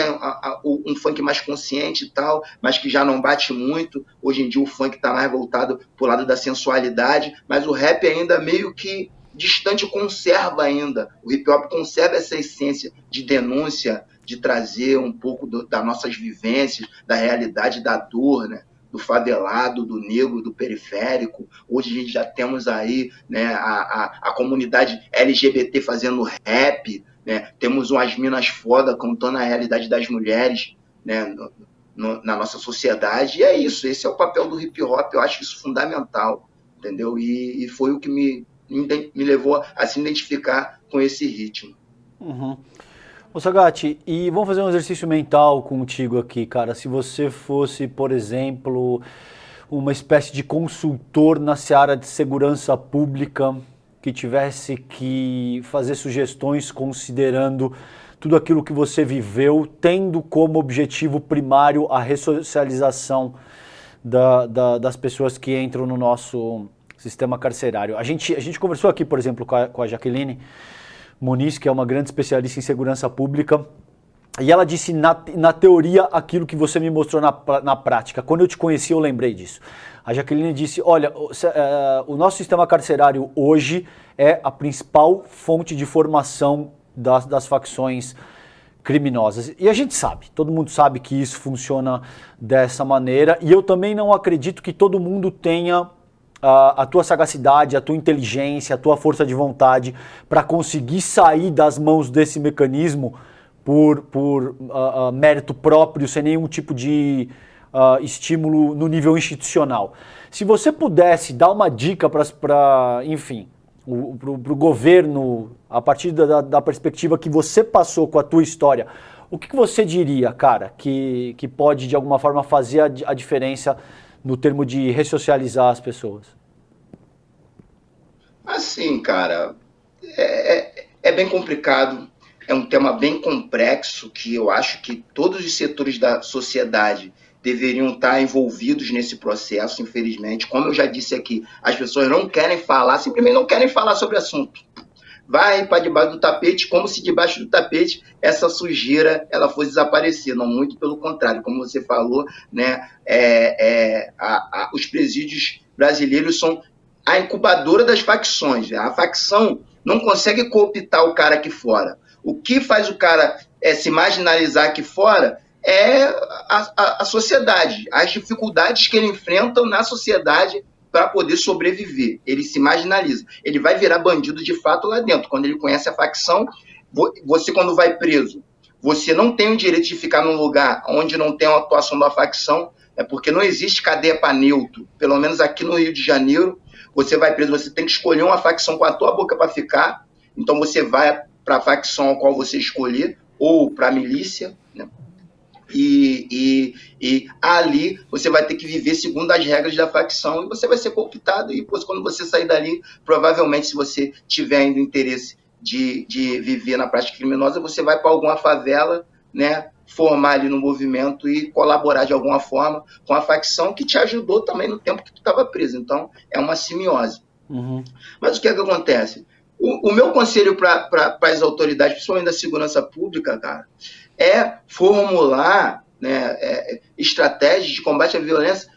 um funk mais consciente e tal, mas que já não bate muito. Hoje em dia o funk está mais voltado para o lado da sensualidade, mas o rap ainda meio que distante, conserva ainda. O hip hop conserva essa essência de denúncia, de trazer um pouco das nossas vivências, da realidade da dor, né? Do favelado, do negro, do periférico. Hoje a gente já temos aí, né, a comunidade LGBT fazendo rap, né? Temos umas minas foda contando a realidade das mulheres, né, na nossa sociedade. E é isso, esse é o papel do hip hop, eu acho isso fundamental, entendeu? E foi o que me levou a se identificar com esse ritmo. Uhum. Ô Sagatti, e vamos fazer um exercício mental contigo aqui, cara. Se você fosse, por exemplo, uma espécie de consultor na seara de segurança pública, que tivesse que fazer sugestões considerando tudo aquilo que você viveu, tendo como objetivo primário a ressocialização das pessoas que entram no nosso sistema carcerário. A gente conversou aqui, por exemplo, com a Jaqueline Muniz, que é uma grande especialista em segurança pública, e ela disse na teoria aquilo que você me mostrou na prática. Quando eu te conheci, eu lembrei disso. A Jaqueline disse, olha, o nosso sistema carcerário hoje é a principal fonte de formação das facções criminosas. E a gente sabe, todo mundo sabe que isso funciona dessa maneira, e eu também não acredito que todo mundo tenha a tua sagacidade, a tua inteligência, a tua força de vontade para conseguir sair das mãos desse mecanismo por mérito próprio, sem nenhum tipo de estímulo no nível institucional. Se você pudesse dar uma dica para enfim, para o governo, a partir da perspectiva que você passou com a tua história, o que você diria, cara, que pode de alguma forma fazer a diferença no termo de ressocializar as pessoas? Assim, cara, é bem complicado, é um tema bem complexo que eu acho que todos os setores da sociedade deveriam estar envolvidos nesse processo, infelizmente. Como eu já disse aqui, as pessoas não querem falar, simplesmente não querem falar sobre o assunto. Vai para debaixo do tapete, como se debaixo do tapete essa sujeira ela fosse desaparecer, não, muito pelo contrário, como você falou, né, os presídios brasileiros são a incubadora das facções. A facção não consegue cooptar o cara aqui fora. O que faz o cara se marginalizar aqui fora é a sociedade, as dificuldades que ele enfrenta na sociedade para poder sobreviver. Ele se marginaliza. Ele vai virar bandido de fato lá dentro. Quando ele conhece a facção, você quando vai preso, você não tem o direito de ficar num lugar onde não tem a atuação da facção, porque não existe cadeia para neutro. Pelo menos aqui no Rio de Janeiro, você vai preso, você tem que escolher uma facção com a tua boca para ficar. Então você vai para a facção a qual você escolher, ou para a milícia, né? E ali você vai ter que viver segundo as regras da facção e você vai ser cooptado. E depois, quando você sair dali, provavelmente, se você tiver ainda interesse de viver na prática criminosa, você vai para alguma favela, né, formar ali no movimento e colaborar de alguma forma com a facção que te ajudou também no tempo que tu estava preso. Então, é uma simbiose. Uhum. Mas o que é que acontece? O meu conselho para as autoridades, principalmente da segurança pública, cara, é formular, né, estratégias de combate à violência,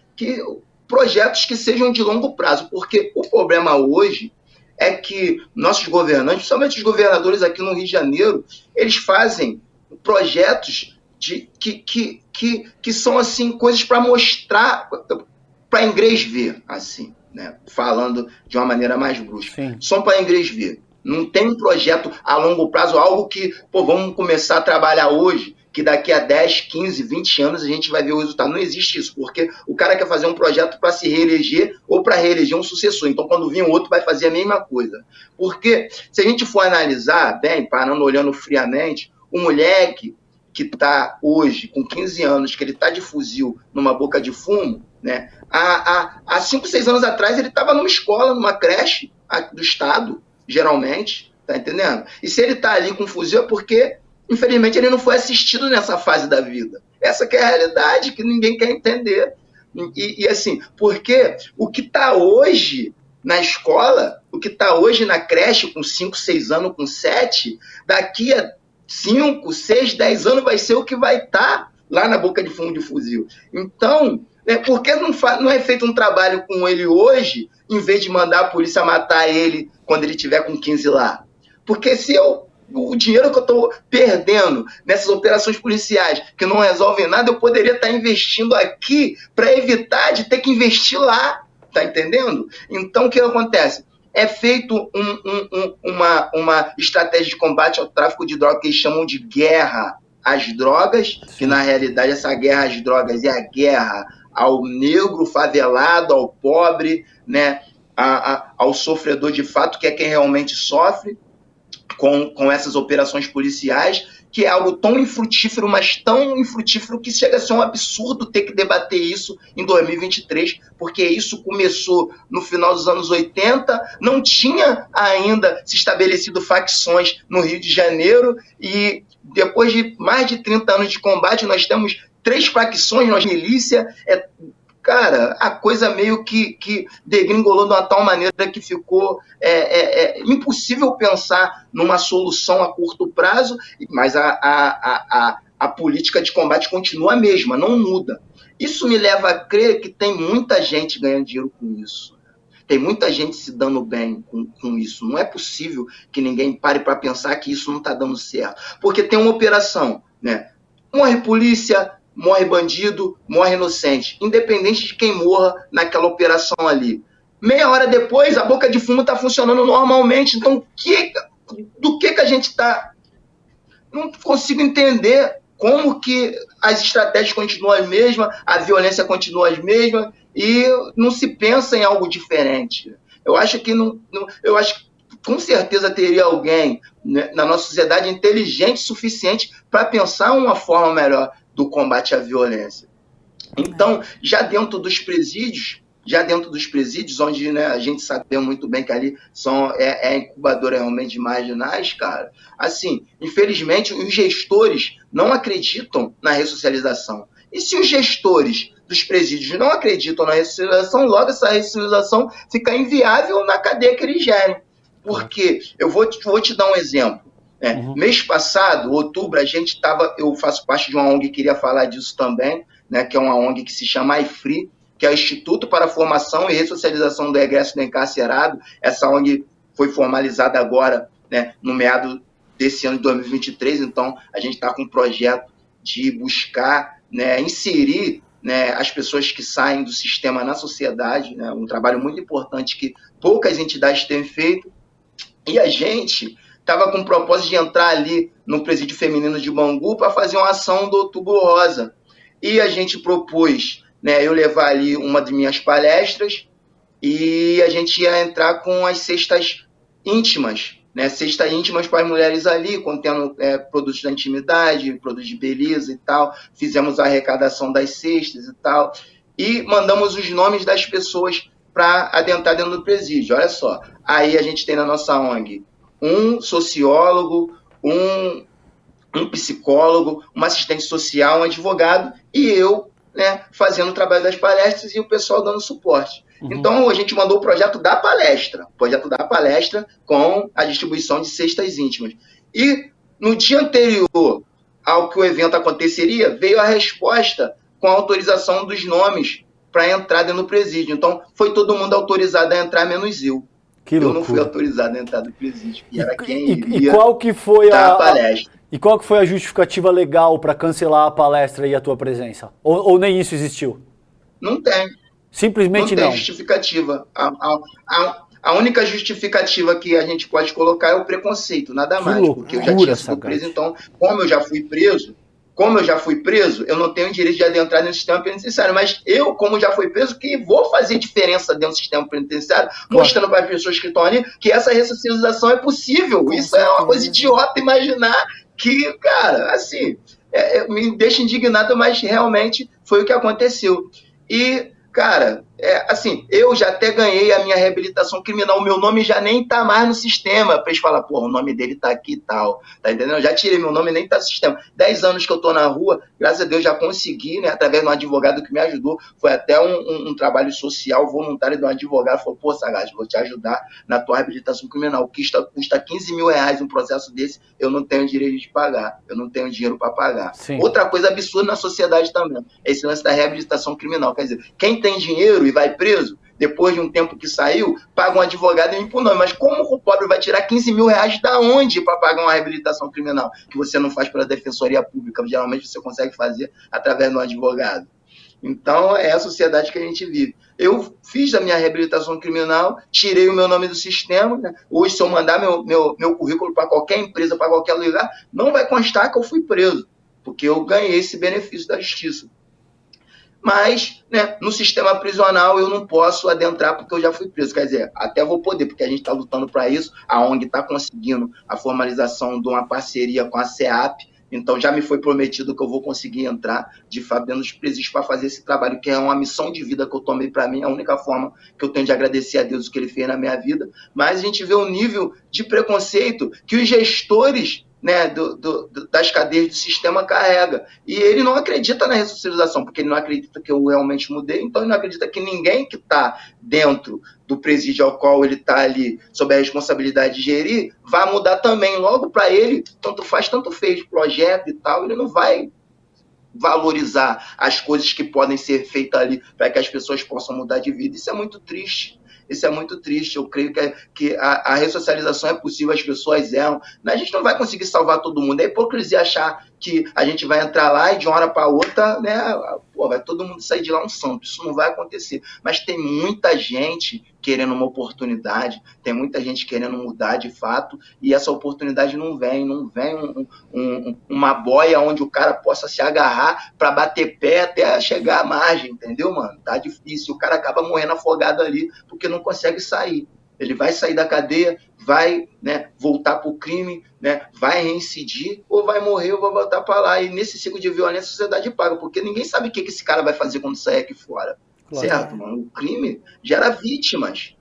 projetos que sejam de longo prazo, porque o problema hoje é que nossos governantes, principalmente os governadores aqui no Rio de Janeiro, eles fazem projetos que são assim, coisas para mostrar, para a inglês ver, assim, né, falando de uma maneira mais brusca. Sim. Só para a inglês ver. Não tem um projeto a longo prazo, algo que, vamos começar a trabalhar hoje, que daqui a 10, 15, 20 anos a gente vai ver o resultado. Não existe isso, porque o cara quer fazer um projeto para se reeleger ou para reeleger um sucessor. Então, quando vir um outro, vai fazer a mesma coisa. Porque, se a gente for analisar, bem, parando, olhando friamente, o moleque que está hoje, com 15 anos, que ele está de fuzil numa boca de fumo, né? Há 5, 6 anos atrás, ele estava numa escola, numa creche do Estado, geralmente, tá entendendo? E se ele está ali com fuzil é porque, infelizmente, ele não foi assistido nessa fase da vida. Essa que é a realidade, que ninguém quer entender. E assim, porque o que está hoje na escola, o que está hoje na creche com 5, 6 anos, com 7, daqui a 5, 6, 10 anos vai ser o que vai estar lá na boca de fumo de fuzil. Então, por que não é feito um trabalho com ele hoje, em vez de mandar a polícia matar ele quando ele estiver com 15 lá? Porque se o dinheiro que eu estou perdendo nessas operações policiais, que não resolvem nada, eu poderia estar investindo aqui para evitar de ter que investir lá, tá entendendo? Então, o que acontece? É feito uma estratégia de combate ao tráfico de drogas que eles chamam de guerra às drogas, que na realidade essa guerra às drogas é a guerra ao negro favelado, ao pobre, né, ao sofredor de fato, que é quem realmente sofre com essas operações policiais, que é algo tão infrutífero, mas tão infrutífero que chega a ser um absurdo ter que debater isso em 2023, porque isso começou no final dos anos 80, não tinha ainda se estabelecido facções no Rio de Janeiro, e depois de mais de 30 anos de combate, nós temos 3 facções, nós milícia, cara, a coisa meio que degringolou de uma tal maneira que ficou impossível pensar numa solução a curto prazo, mas a política de combate continua a mesma, não muda. Isso me leva a crer que tem muita gente ganhando dinheiro com isso. Tem muita gente se dando bem com isso. Não é possível que ninguém pare para pensar que isso não está dando certo. Porque tem uma operação, né? Morre polícia, morre bandido, morre inocente, independente de quem morra naquela operação ali. Meia hora depois, a boca de fumo está funcionando normalmente. Então, do que a gente está... Não consigo entender como que as estratégias continuam as mesmas, a violência continua as mesmas e não se pensa em algo diferente. Eu acho que com certeza teria alguém, né, na nossa sociedade inteligente o suficiente para pensar uma forma melhor do combate à violência. Então, já dentro dos presídios, onde, né, a gente sabe muito bem que ali é a incubadora realmente de marginais, cara, assim, infelizmente, os gestores não acreditam na ressocialização. E se os gestores dos presídios não acreditam na ressocialização, logo essa ressocialização fica inviável na cadeia que eles gerem. Porque, eu vou te dar um exemplo. Mês passado, outubro, eu faço parte de uma ONG, queria falar disso também, né, que é uma ONG que se chama iFree, que é o Instituto para a Formação e Ressocialização do Egresso do Encarcerado. Essa ONG foi formalizada agora, né, no meado desse ano de 2023, então a gente está com um projeto de buscar, né, inserir, né, as pessoas que saem do sistema na sociedade, né, um trabalho muito importante que poucas entidades têm feito, e a gente estava com o propósito de entrar ali no Presídio Feminino de Bangu para fazer uma ação do Outubro Rosa. E a gente propôs, né, eu levar ali uma de minhas palestras e a gente ia entrar com as cestas íntimas, né, cestas íntimas para as mulheres ali, contendo produtos da intimidade, produtos de beleza e tal. Fizemos a arrecadação das cestas e tal. E mandamos os nomes das pessoas para adentrar dentro do presídio. Olha só, aí a gente tem na nossa ONG um sociólogo, um psicólogo, um assistente social, um advogado e eu, né, fazendo o trabalho das palestras e o pessoal dando suporte. Então, a gente mandou o projeto da palestra com a distribuição de cestas íntimas. E no dia anterior ao que o evento aconteceria, veio a resposta com a autorização dos nomes para a entrada no presídio. Então, foi todo mundo autorizado a entrar, menos eu. Eu não fui autorizado a entrar no presídio. E era quem iria qual que foi dar a palestra. E qual que foi a justificativa legal para cancelar a palestra e a tua presença? Ou nem isso existiu? Não tem. Simplesmente não. Não tem justificativa. A única justificativa que a gente pode colocar é o preconceito, nada mais. Porque eu já tinha sido preso, então, como eu já fui preso, eu não tenho direito de adentrar no sistema penitenciário. Mas eu, como já fui preso, que vou fazer diferença dentro do sistema penitenciário, mostrando para as pessoas que estão ali que essa ressocialização é possível. Isso é uma coisa idiota imaginar que, cara, assim, me deixa indignado, mas realmente foi o que aconteceu. E, cara, assim, eu já até ganhei a minha reabilitação criminal, o meu nome já nem tá mais no sistema, pra eles falarem, pô, o nome dele tá aqui e tal, tá entendendo? Eu já tirei meu nome, nem tá no sistema. 10 anos que eu tô na rua, graças a Deus já consegui, né, através de um advogado que me ajudou, foi até um trabalho social voluntário de um advogado, falou, pô, Sagaz, vou te ajudar na tua reabilitação criminal, custa 15 mil reais um processo desse, eu não tenho direito de pagar, eu não tenho dinheiro para pagar. Sim. Outra coisa absurda na sociedade também, esse lance da reabilitação criminal, quer dizer, quem tem dinheiro e vai preso, depois de um tempo que saiu, paga um advogado e limpa o nome. Mas como o pobre vai tirar 15 mil reais da onde para pagar uma reabilitação criminal? Que você não faz pela Defensoria Pública, geralmente você consegue fazer através de um advogado. Então, é a sociedade que a gente vive. Eu fiz a minha reabilitação criminal, tirei o meu nome do sistema, né? Hoje, se eu mandar meu currículo para qualquer empresa, para qualquer lugar, não vai constar que eu fui preso, porque eu ganhei esse benefício da justiça. Mas, né, no sistema prisional eu não posso adentrar porque eu já fui preso. Quer dizer, até vou poder, porque a gente está lutando para isso. A ONG está conseguindo a formalização de uma parceria com a CEAP. Então já me foi prometido que eu vou conseguir entrar, de fato, dentro dos presídios para fazer esse trabalho, que é uma missão de vida que eu tomei para mim, a única forma que eu tenho de agradecer a Deus o que Ele fez na minha vida. Mas a gente vê o nível de preconceito que os gestores, né, das cadeias do sistema carrega. E ele não acredita na ressocialização, porque ele não acredita que eu realmente mudei, então ele não acredita que ninguém que está dentro do presídio ao qual ele está ali, sob a responsabilidade de gerir, vai mudar também. Logo, para ele, tanto faz, tanto fez projeto e tal, ele não vai valorizar as coisas que podem ser feitas ali para que as pessoas possam mudar de vida. Isso é muito triste. Isso é muito triste. Eu creio que a ressocialização é possível, as pessoas erram. A gente não vai conseguir salvar todo mundo. É hipocrisia achar que a gente vai entrar lá e de uma hora para outra, né, pô, vai todo mundo sair de lá um santo. Isso não vai acontecer. Mas tem muita gente querendo uma oportunidade, tem muita gente querendo mudar de fato, e essa oportunidade não vem uma boia onde o cara possa se agarrar para bater pé até chegar à margem, entendeu, mano? Tá difícil, o cara acaba morrendo afogado ali porque não consegue sair. Ele vai sair da cadeia, vai, né, voltar para o crime, né, vai reincidir, ou vai morrer, ou vai voltar para lá. E nesse ciclo de violência a sociedade paga, porque ninguém sabe o que esse cara vai fazer quando sair aqui fora. Claro. Certo, mano? O crime gera vítimas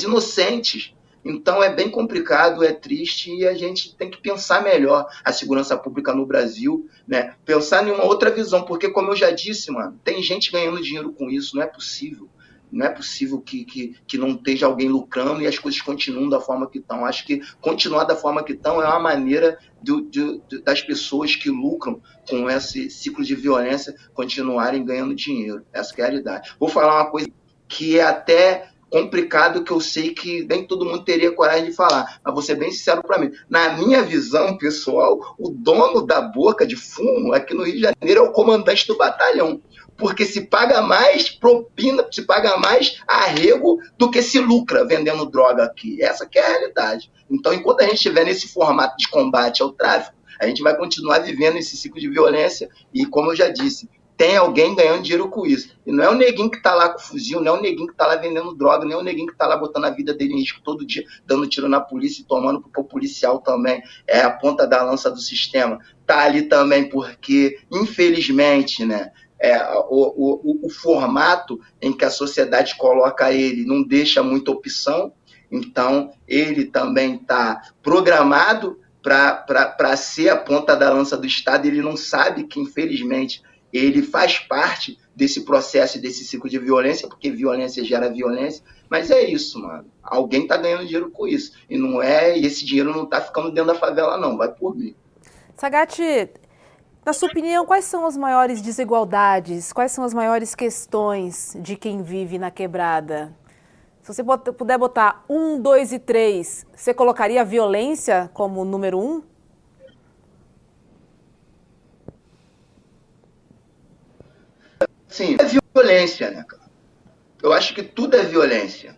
inocentes. Então é bem complicado, é triste e a gente tem que pensar melhor a segurança pública no Brasil, né? Pensar em uma outra visão, porque como eu já disse, mano, tem gente ganhando dinheiro com isso, não é possível. Não é possível que não esteja alguém lucrando e as coisas continuem da forma que estão. Acho que continuar da forma que estão é uma maneira das pessoas que lucram com esse ciclo de violência continuarem ganhando dinheiro. Essa que é a realidade. Vou falar uma coisa que é até complicado, que eu sei que nem todo mundo teria coragem de falar, mas vou ser bem sincero para mim. Na minha visão, pessoal, o dono da boca de fumo aqui no Rio de Janeiro é o comandante do batalhão. Porque se paga mais propina, se paga mais arrego do que se lucra vendendo droga aqui. Essa que é a realidade. Então, enquanto a gente estiver nesse formato de combate ao tráfico, a gente vai continuar vivendo esse ciclo de violência e, como eu já disse, tem alguém ganhando dinheiro com isso. E não é o neguinho que está lá com fuzil, não é o neguinho que está lá vendendo droga, nem é o neguinho que está lá botando a vida dele em risco todo dia, dando tiro na polícia e tomando, porque o policial também é a ponta da lança do sistema. Está ali também porque, infelizmente, né, o formato em que a sociedade coloca ele não deixa muita opção, então ele também está programado para ser a ponta da lança do Estado. Ele não sabe que, infelizmente, ele faz parte desse processo e desse ciclo de violência, porque violência gera violência, mas é isso, mano. Alguém está ganhando dinheiro com isso, e esse dinheiro não está ficando dentro da favela, não, vai por mim. Sagat, na sua opinião, quais são as maiores desigualdades, quais são as maiores questões de quem vive na quebrada? Se você puder botar 1, 2 e 3, você colocaria a violência como número 1? Sim, é violência, né, cara? Eu acho que tudo é violência.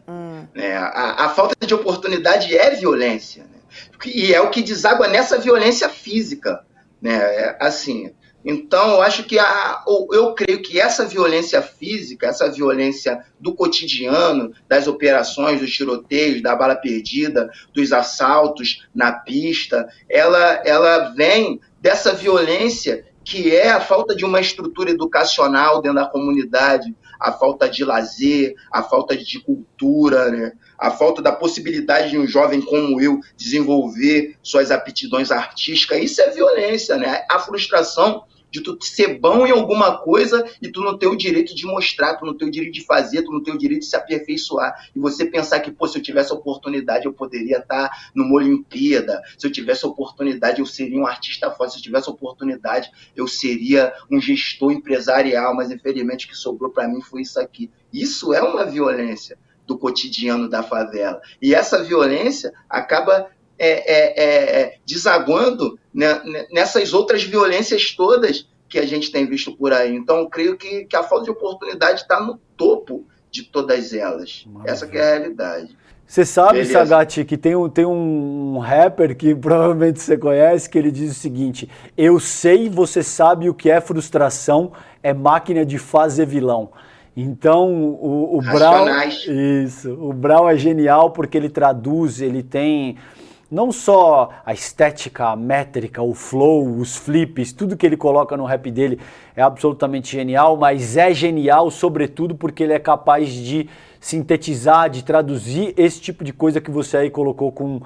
Né? A falta de oportunidade é violência. Né? E é o que deságua nessa violência física. Né? Assim, então, eu acho que eu creio que essa violência física, essa violência do cotidiano, das operações, dos tiroteios, da bala perdida, dos assaltos na pista, ela vem dessa violência que é a falta de uma estrutura educacional dentro da comunidade, a falta de lazer, a falta de cultura, né? A falta da possibilidade de um jovem como eu desenvolver suas aptidões artísticas. Isso é violência, né? A frustração de tu ser bom em alguma coisa e tu não ter o direito de mostrar, tu não ter o direito de fazer, tu não ter o direito de se aperfeiçoar. E você pensar que, se eu tivesse a oportunidade, eu poderia estar numa Olimpíada, se eu tivesse a oportunidade, eu seria um artista forte, se eu tivesse a oportunidade, eu seria um gestor empresarial, mas infelizmente o que sobrou para mim foi isso aqui. Isso é uma violência do cotidiano da favela. E essa violência acaba desaguando, né, nessas outras violências todas que a gente tem visto por aí. Então, eu creio que a falta de oportunidade está no topo de todas elas. Maravilha. Essa que é a realidade. Você sabe, Sagat, que tem um rapper que provavelmente você conhece, que ele diz o seguinte: eu sei, você sabe o que é frustração, é máquina de fazer vilão. Então, o Brau, o Brau é genial porque ele traduz, ele tem não só a estética, a métrica, o flow, os flips, tudo que ele coloca no rap dele é absolutamente genial, mas é genial sobretudo porque ele é capaz de sintetizar, de traduzir esse tipo de coisa que você aí colocou com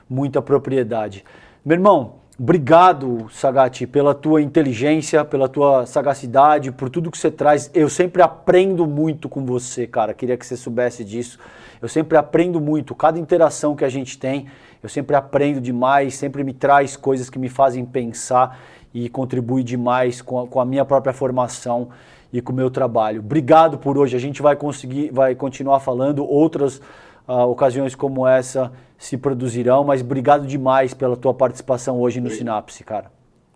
muita propriedade. Meu irmão, obrigado, Sagat, pela tua inteligência, pela tua sagacidade, por tudo que você traz. Eu sempre aprendo muito com você, cara. Queria que você soubesse disso. Eu sempre aprendo muito. Cada interação que a gente tem, eu sempre aprendo demais, sempre me traz coisas que me fazem pensar e contribui demais com a minha própria formação e com o meu trabalho. Obrigado por hoje. A gente vai continuar falando, outras ocasiões como essa se produzirão, mas obrigado demais pela tua participação hoje no Sinapse, cara.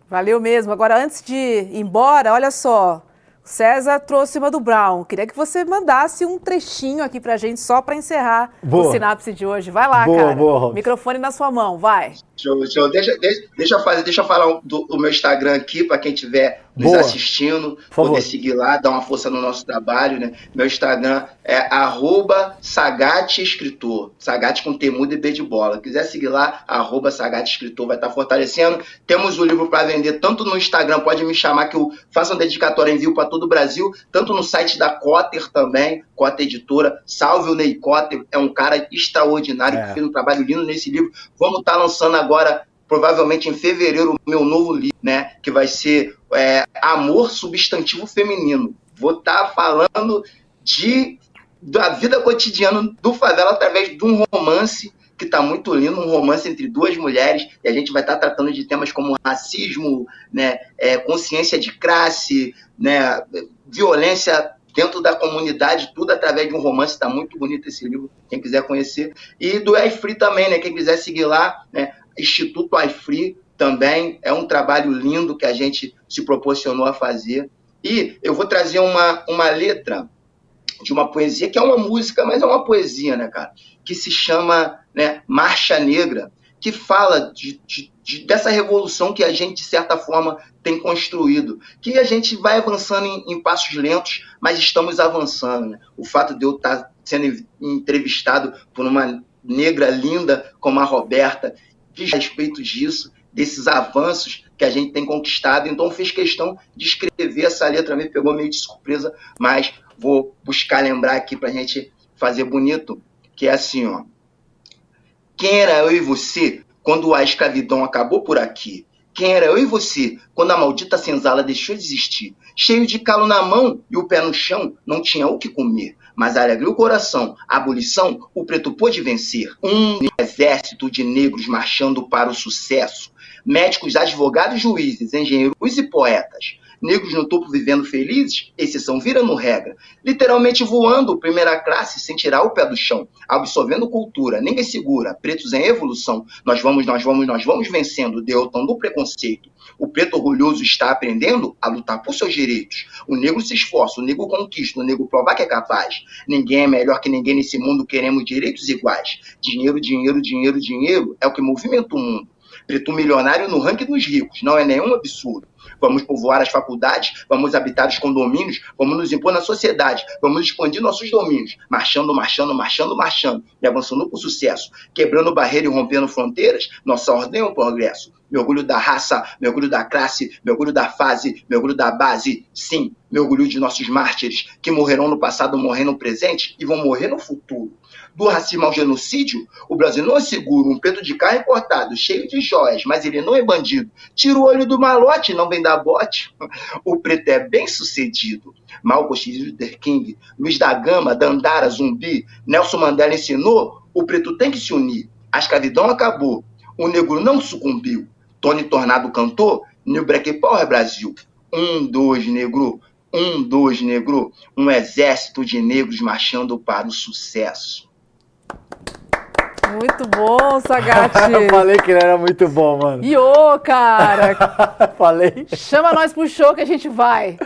Valeu mesmo. Agora, antes de ir embora, olha só, o César trouxe uma do Brown. Queria que você mandasse um trechinho aqui pra gente, só para encerrar o Sinapse de hoje. Vai lá, cara. Microfone na sua mão, vai. Show. Deixa eu falar do meu Instagram aqui, para quem estiver nos Boa. assistindo, Por favor. poder seguir lá, dar uma força no nosso trabalho, né? Meu Instagram é @SagatEscritor, Sagat com T mudo e B de bola. Quiser seguir lá, @SagatEscritor, vai estar fortalecendo. Temos o livro para vender, tanto no Instagram, pode me chamar que eu faço uma dedicatória, envio para todo o Brasil, tanto no site da Cotter também, Cotter Editora. Salve o Ney Cotter, é um cara extraordinário que fez um trabalho lindo nesse livro. Vamos estar lançando agora, provavelmente em fevereiro, o meu novo livro, né, que vai ser Amor Substantivo Feminino. Vou estar falando da vida cotidiana do favela através de um romance que está muito lindo, um romance entre duas mulheres, e a gente vai estar tratando de temas como racismo, né, consciência de classe, né, violência dentro da comunidade, tudo através de um romance. Está muito bonito esse livro, quem quiser conhecer. E do iFree também, né, quem quiser seguir lá, né, Instituto iFree também, é um trabalho lindo que a gente se proporcionou a fazer. E eu vou trazer uma letra de uma poesia, que é uma música, mas é uma poesia, né, cara? Que se chama, né, Marcha Negra, que fala dessa revolução que a gente, de certa forma, tem construído. Que a gente vai avançando em passos lentos, mas estamos avançando, né? O fato de eu estar sendo entrevistado por uma negra linda como a Roberta, diz a respeito disso, desses avanços que a gente tem conquistado. Então, eu fiz questão de escrever essa letra, me pegou meio de surpresa, mas vou buscar lembrar aqui pra gente fazer bonito, que é assim, ó. Quem era eu e você quando a escravidão acabou por aqui? Quem era eu e você quando a maldita senzala deixou de existir? Cheio de calo na mão e o pé no chão, não tinha o que comer. Mas alegrou o coração, a abolição, o preto pôde vencer. Um exército de negros marchando para o sucesso. Médicos, advogados, juízes, engenheiros e poetas. Negros no topo vivendo felizes, exceção virando regra. Literalmente voando, primeira classe, sem tirar o pé do chão. Absorvendo cultura, ninguém segura. Pretos em evolução. Nós vamos vencendo, derrotando o preconceito. O preto orgulhoso está aprendendo a lutar por seus direitos. O negro se esforça, o negro conquista, o negro provar que é capaz. Ninguém é melhor que ninguém nesse mundo, queremos direitos iguais. Dinheiro, dinheiro, dinheiro, dinheiro é o que movimenta o mundo. Preto milionário no ranking dos ricos, não é nenhum absurdo. Vamos povoar as faculdades, vamos habitar os condomínios, vamos nos impor na sociedade, vamos expandir nossos domínios, marchando, marchando, marchando, marchando, e avançando com sucesso, quebrando barreiras e rompendo fronteiras, nossa ordem é o progresso. Meu orgulho da raça, meu orgulho da classe, meu orgulho da fase, meu orgulho da base, sim, meu orgulho de nossos mártires, que morrerão no passado, morrendo no presente e vão morrer no futuro. Do racismo ao genocídio, o Brasil não é seguro, um preto de carro importado, cheio de joias, mas ele não é bandido. Tira o olho do malote, não vem dar bote. O preto é bem sucedido. Malcolm X, Luther King, Luiz da Gama, Dandara, Zumbi, Nelson Mandela ensinou, o preto tem que se unir. A escravidão acabou, o negro não sucumbiu. Tony Tornado cantou, New Black Power Brasil. 1, 2, negro. 1, 2, negro. Um exército de negros marchando para o sucesso. Muito bom, Sagat. Eu falei que ele era muito bom, mano. Iô, cara. Falei. Chama nós pro show que a gente vai.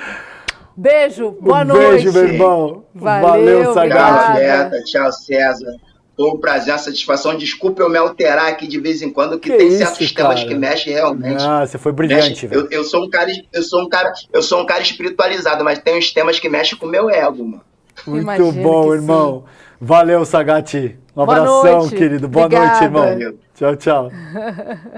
Beijo, boa noite. Beijo, meu irmão. Valeu, Sagat. Tchau, Beta. Tchau, César. Foi um prazer, uma satisfação. Desculpa eu me alterar aqui de vez em quando, que tem certos temas que mexem realmente. Ah, você foi brilhante, velho. Eu sou um cara espiritualizado, mas tem uns temas que mexem com o meu ego, mano. Muito bom, irmão. Valeu, Sagat. Um abração, querido. Boa noite, irmão. Valeu. Tchau, tchau.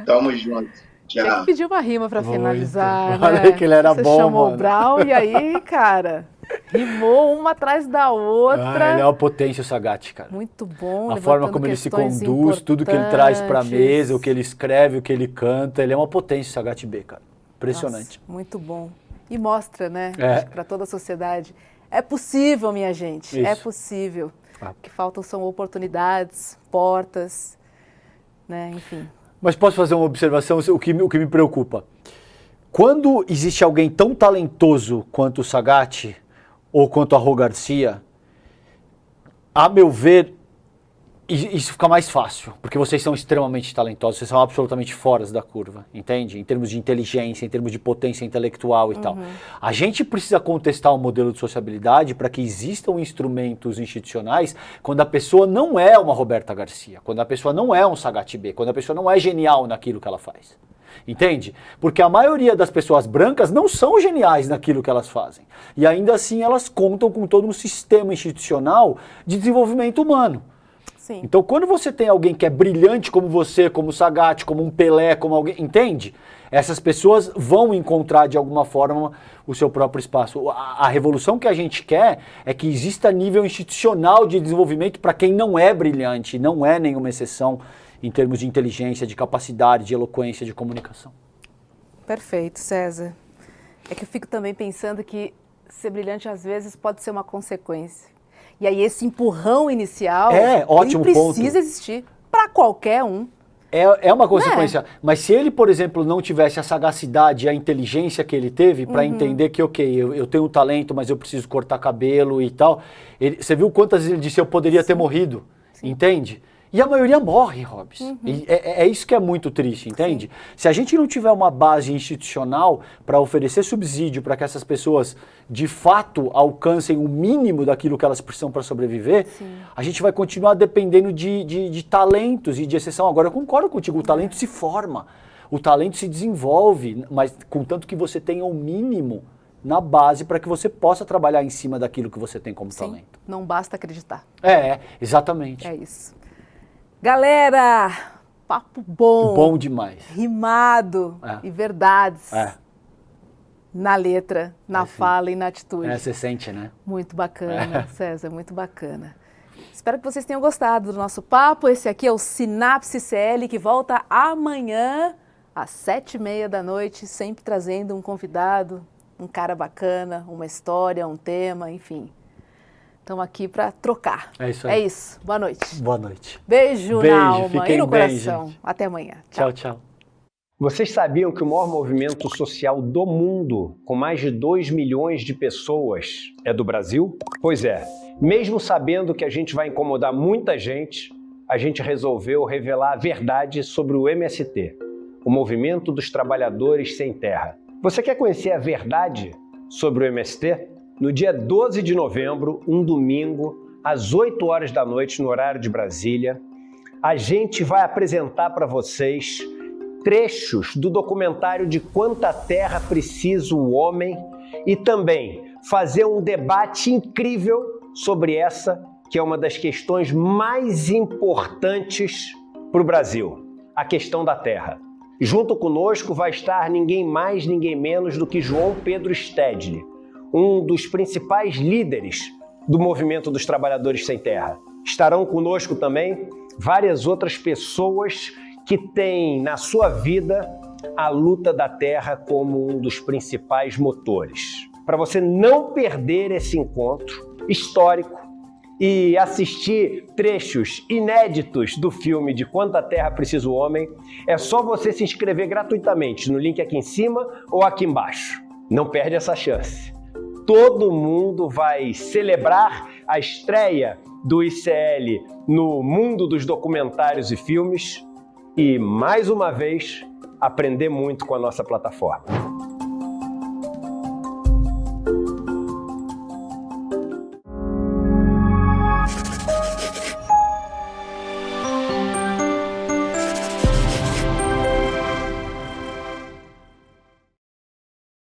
Tamo junto. Tinha Tchau. que pedir uma rima pra finalizar, né? Falei que ele era Você bom, chamou mano. o Brown e aí, cara, rimou uma atrás da outra. Ele é uma potência, o Sagat, cara. Muito bom. A forma como ele se conduz, tudo que ele traz pra mesa, o que ele escreve, o que ele canta. Ele é uma potência, o Sagat B, cara. Impressionante. Nossa, muito bom. E mostra, né, para toda a sociedade. É possível, minha gente. Isso. É possível. O que faltam são oportunidades, portas, né, enfim. Mas posso fazer uma observação, o que me preocupa? Quando existe alguém tão talentoso quanto o Sagat, ou quanto a Rô Garcia, a meu ver, Isso fica mais fácil, porque vocês são extremamente talentosos, vocês são absolutamente fora da curva, entende? Em termos de inteligência, em termos de potência intelectual e tal. A gente precisa contestar o modelo de sociabilidade para que existam instrumentos institucionais quando a pessoa não é uma Roberta Garcia, quando a pessoa não é um Sagat B, quando a pessoa não é genial naquilo que ela faz. Entende? Porque a maioria das pessoas brancas não são geniais naquilo que elas fazem. E ainda assim elas contam com todo um sistema institucional de desenvolvimento humano. Sim. Então, quando você tem alguém que é brilhante como você, como o Sagat, como um Pelé, como alguém, entende? Essas pessoas vão encontrar de alguma forma o seu próprio espaço. A revolução que a gente quer é que exista nível institucional de desenvolvimento para quem não é brilhante, não é nenhuma exceção em termos de inteligência, de capacidade, de eloquência, de comunicação. Perfeito, César. É que eu fico também pensando que ser brilhante às vezes pode ser uma consequência. E aí esse empurrão inicial ótimo ele precisa ponto. Existir para qualquer um. É uma consequência. Mas se ele, por exemplo, não tivesse a sagacidade e a inteligência que ele teve para entender que, eu tenho um talento, mas eu preciso cortar cabelo e tal. Você viu quantas vezes ele disse, eu poderia ter morrido, entende? E a maioria morre, Robs. E é isso que é muito triste, entende? Sim. Se a gente não tiver uma base institucional para oferecer subsídio para que essas pessoas, de fato, alcancem o mínimo daquilo que elas precisam para sobreviver, a gente vai continuar dependendo de talentos e de exceção. Agora, eu concordo contigo, o talento se forma, o talento se desenvolve, mas contanto que você tenha o mínimo na base para que você possa trabalhar em cima daquilo que você tem como talento. Não basta acreditar. Exatamente. É isso. Galera, papo bom. Bom demais. Rimado e verdades. Na letra, na fala e na atitude. Você sente, né? Muito bacana, César, muito bacana. Espero que vocês tenham gostado do nosso papo. Esse aqui é o Sinapse CL, que volta amanhã às 7h30 da noite, sempre trazendo um convidado, um cara bacana, uma história, um tema, enfim. Estamos aqui para trocar. É isso aí. É isso. Boa noite. Boa noite. Beijo na alma e no coração. Gente. Até amanhã. Tchau, tchau. Vocês sabiam que o maior movimento social do mundo, com mais de 2 milhões de pessoas, é do Brasil? Pois é. Mesmo sabendo que a gente vai incomodar muita gente, a gente resolveu revelar a verdade sobre o MST, o Movimento dos Trabalhadores Sem Terra. Você quer conhecer a verdade sobre o MST? No dia 12 de novembro, um domingo, às 8 horas da noite, no horário de Brasília, a gente vai apresentar para vocês trechos do documentário De Quanta Terra Precisa o Homem e também fazer um debate incrível sobre essa, que é uma das questões mais importantes para o Brasil, a questão da terra. Junto conosco vai estar ninguém mais, ninguém menos do que João Pedro Stedley, um dos principais líderes do Movimento dos Trabalhadores Sem Terra. Estarão conosco também várias outras pessoas que têm na sua vida a luta da terra como um dos principais motores. Para você não perder esse encontro histórico e assistir trechos inéditos do filme De Quanta Terra Precisa o Homem, é só você se inscrever gratuitamente no link aqui em cima ou aqui embaixo. Não perde essa chance. Todo mundo vai celebrar a estreia do ICL no mundo dos documentários e filmes e, mais uma vez, aprender muito com a nossa plataforma.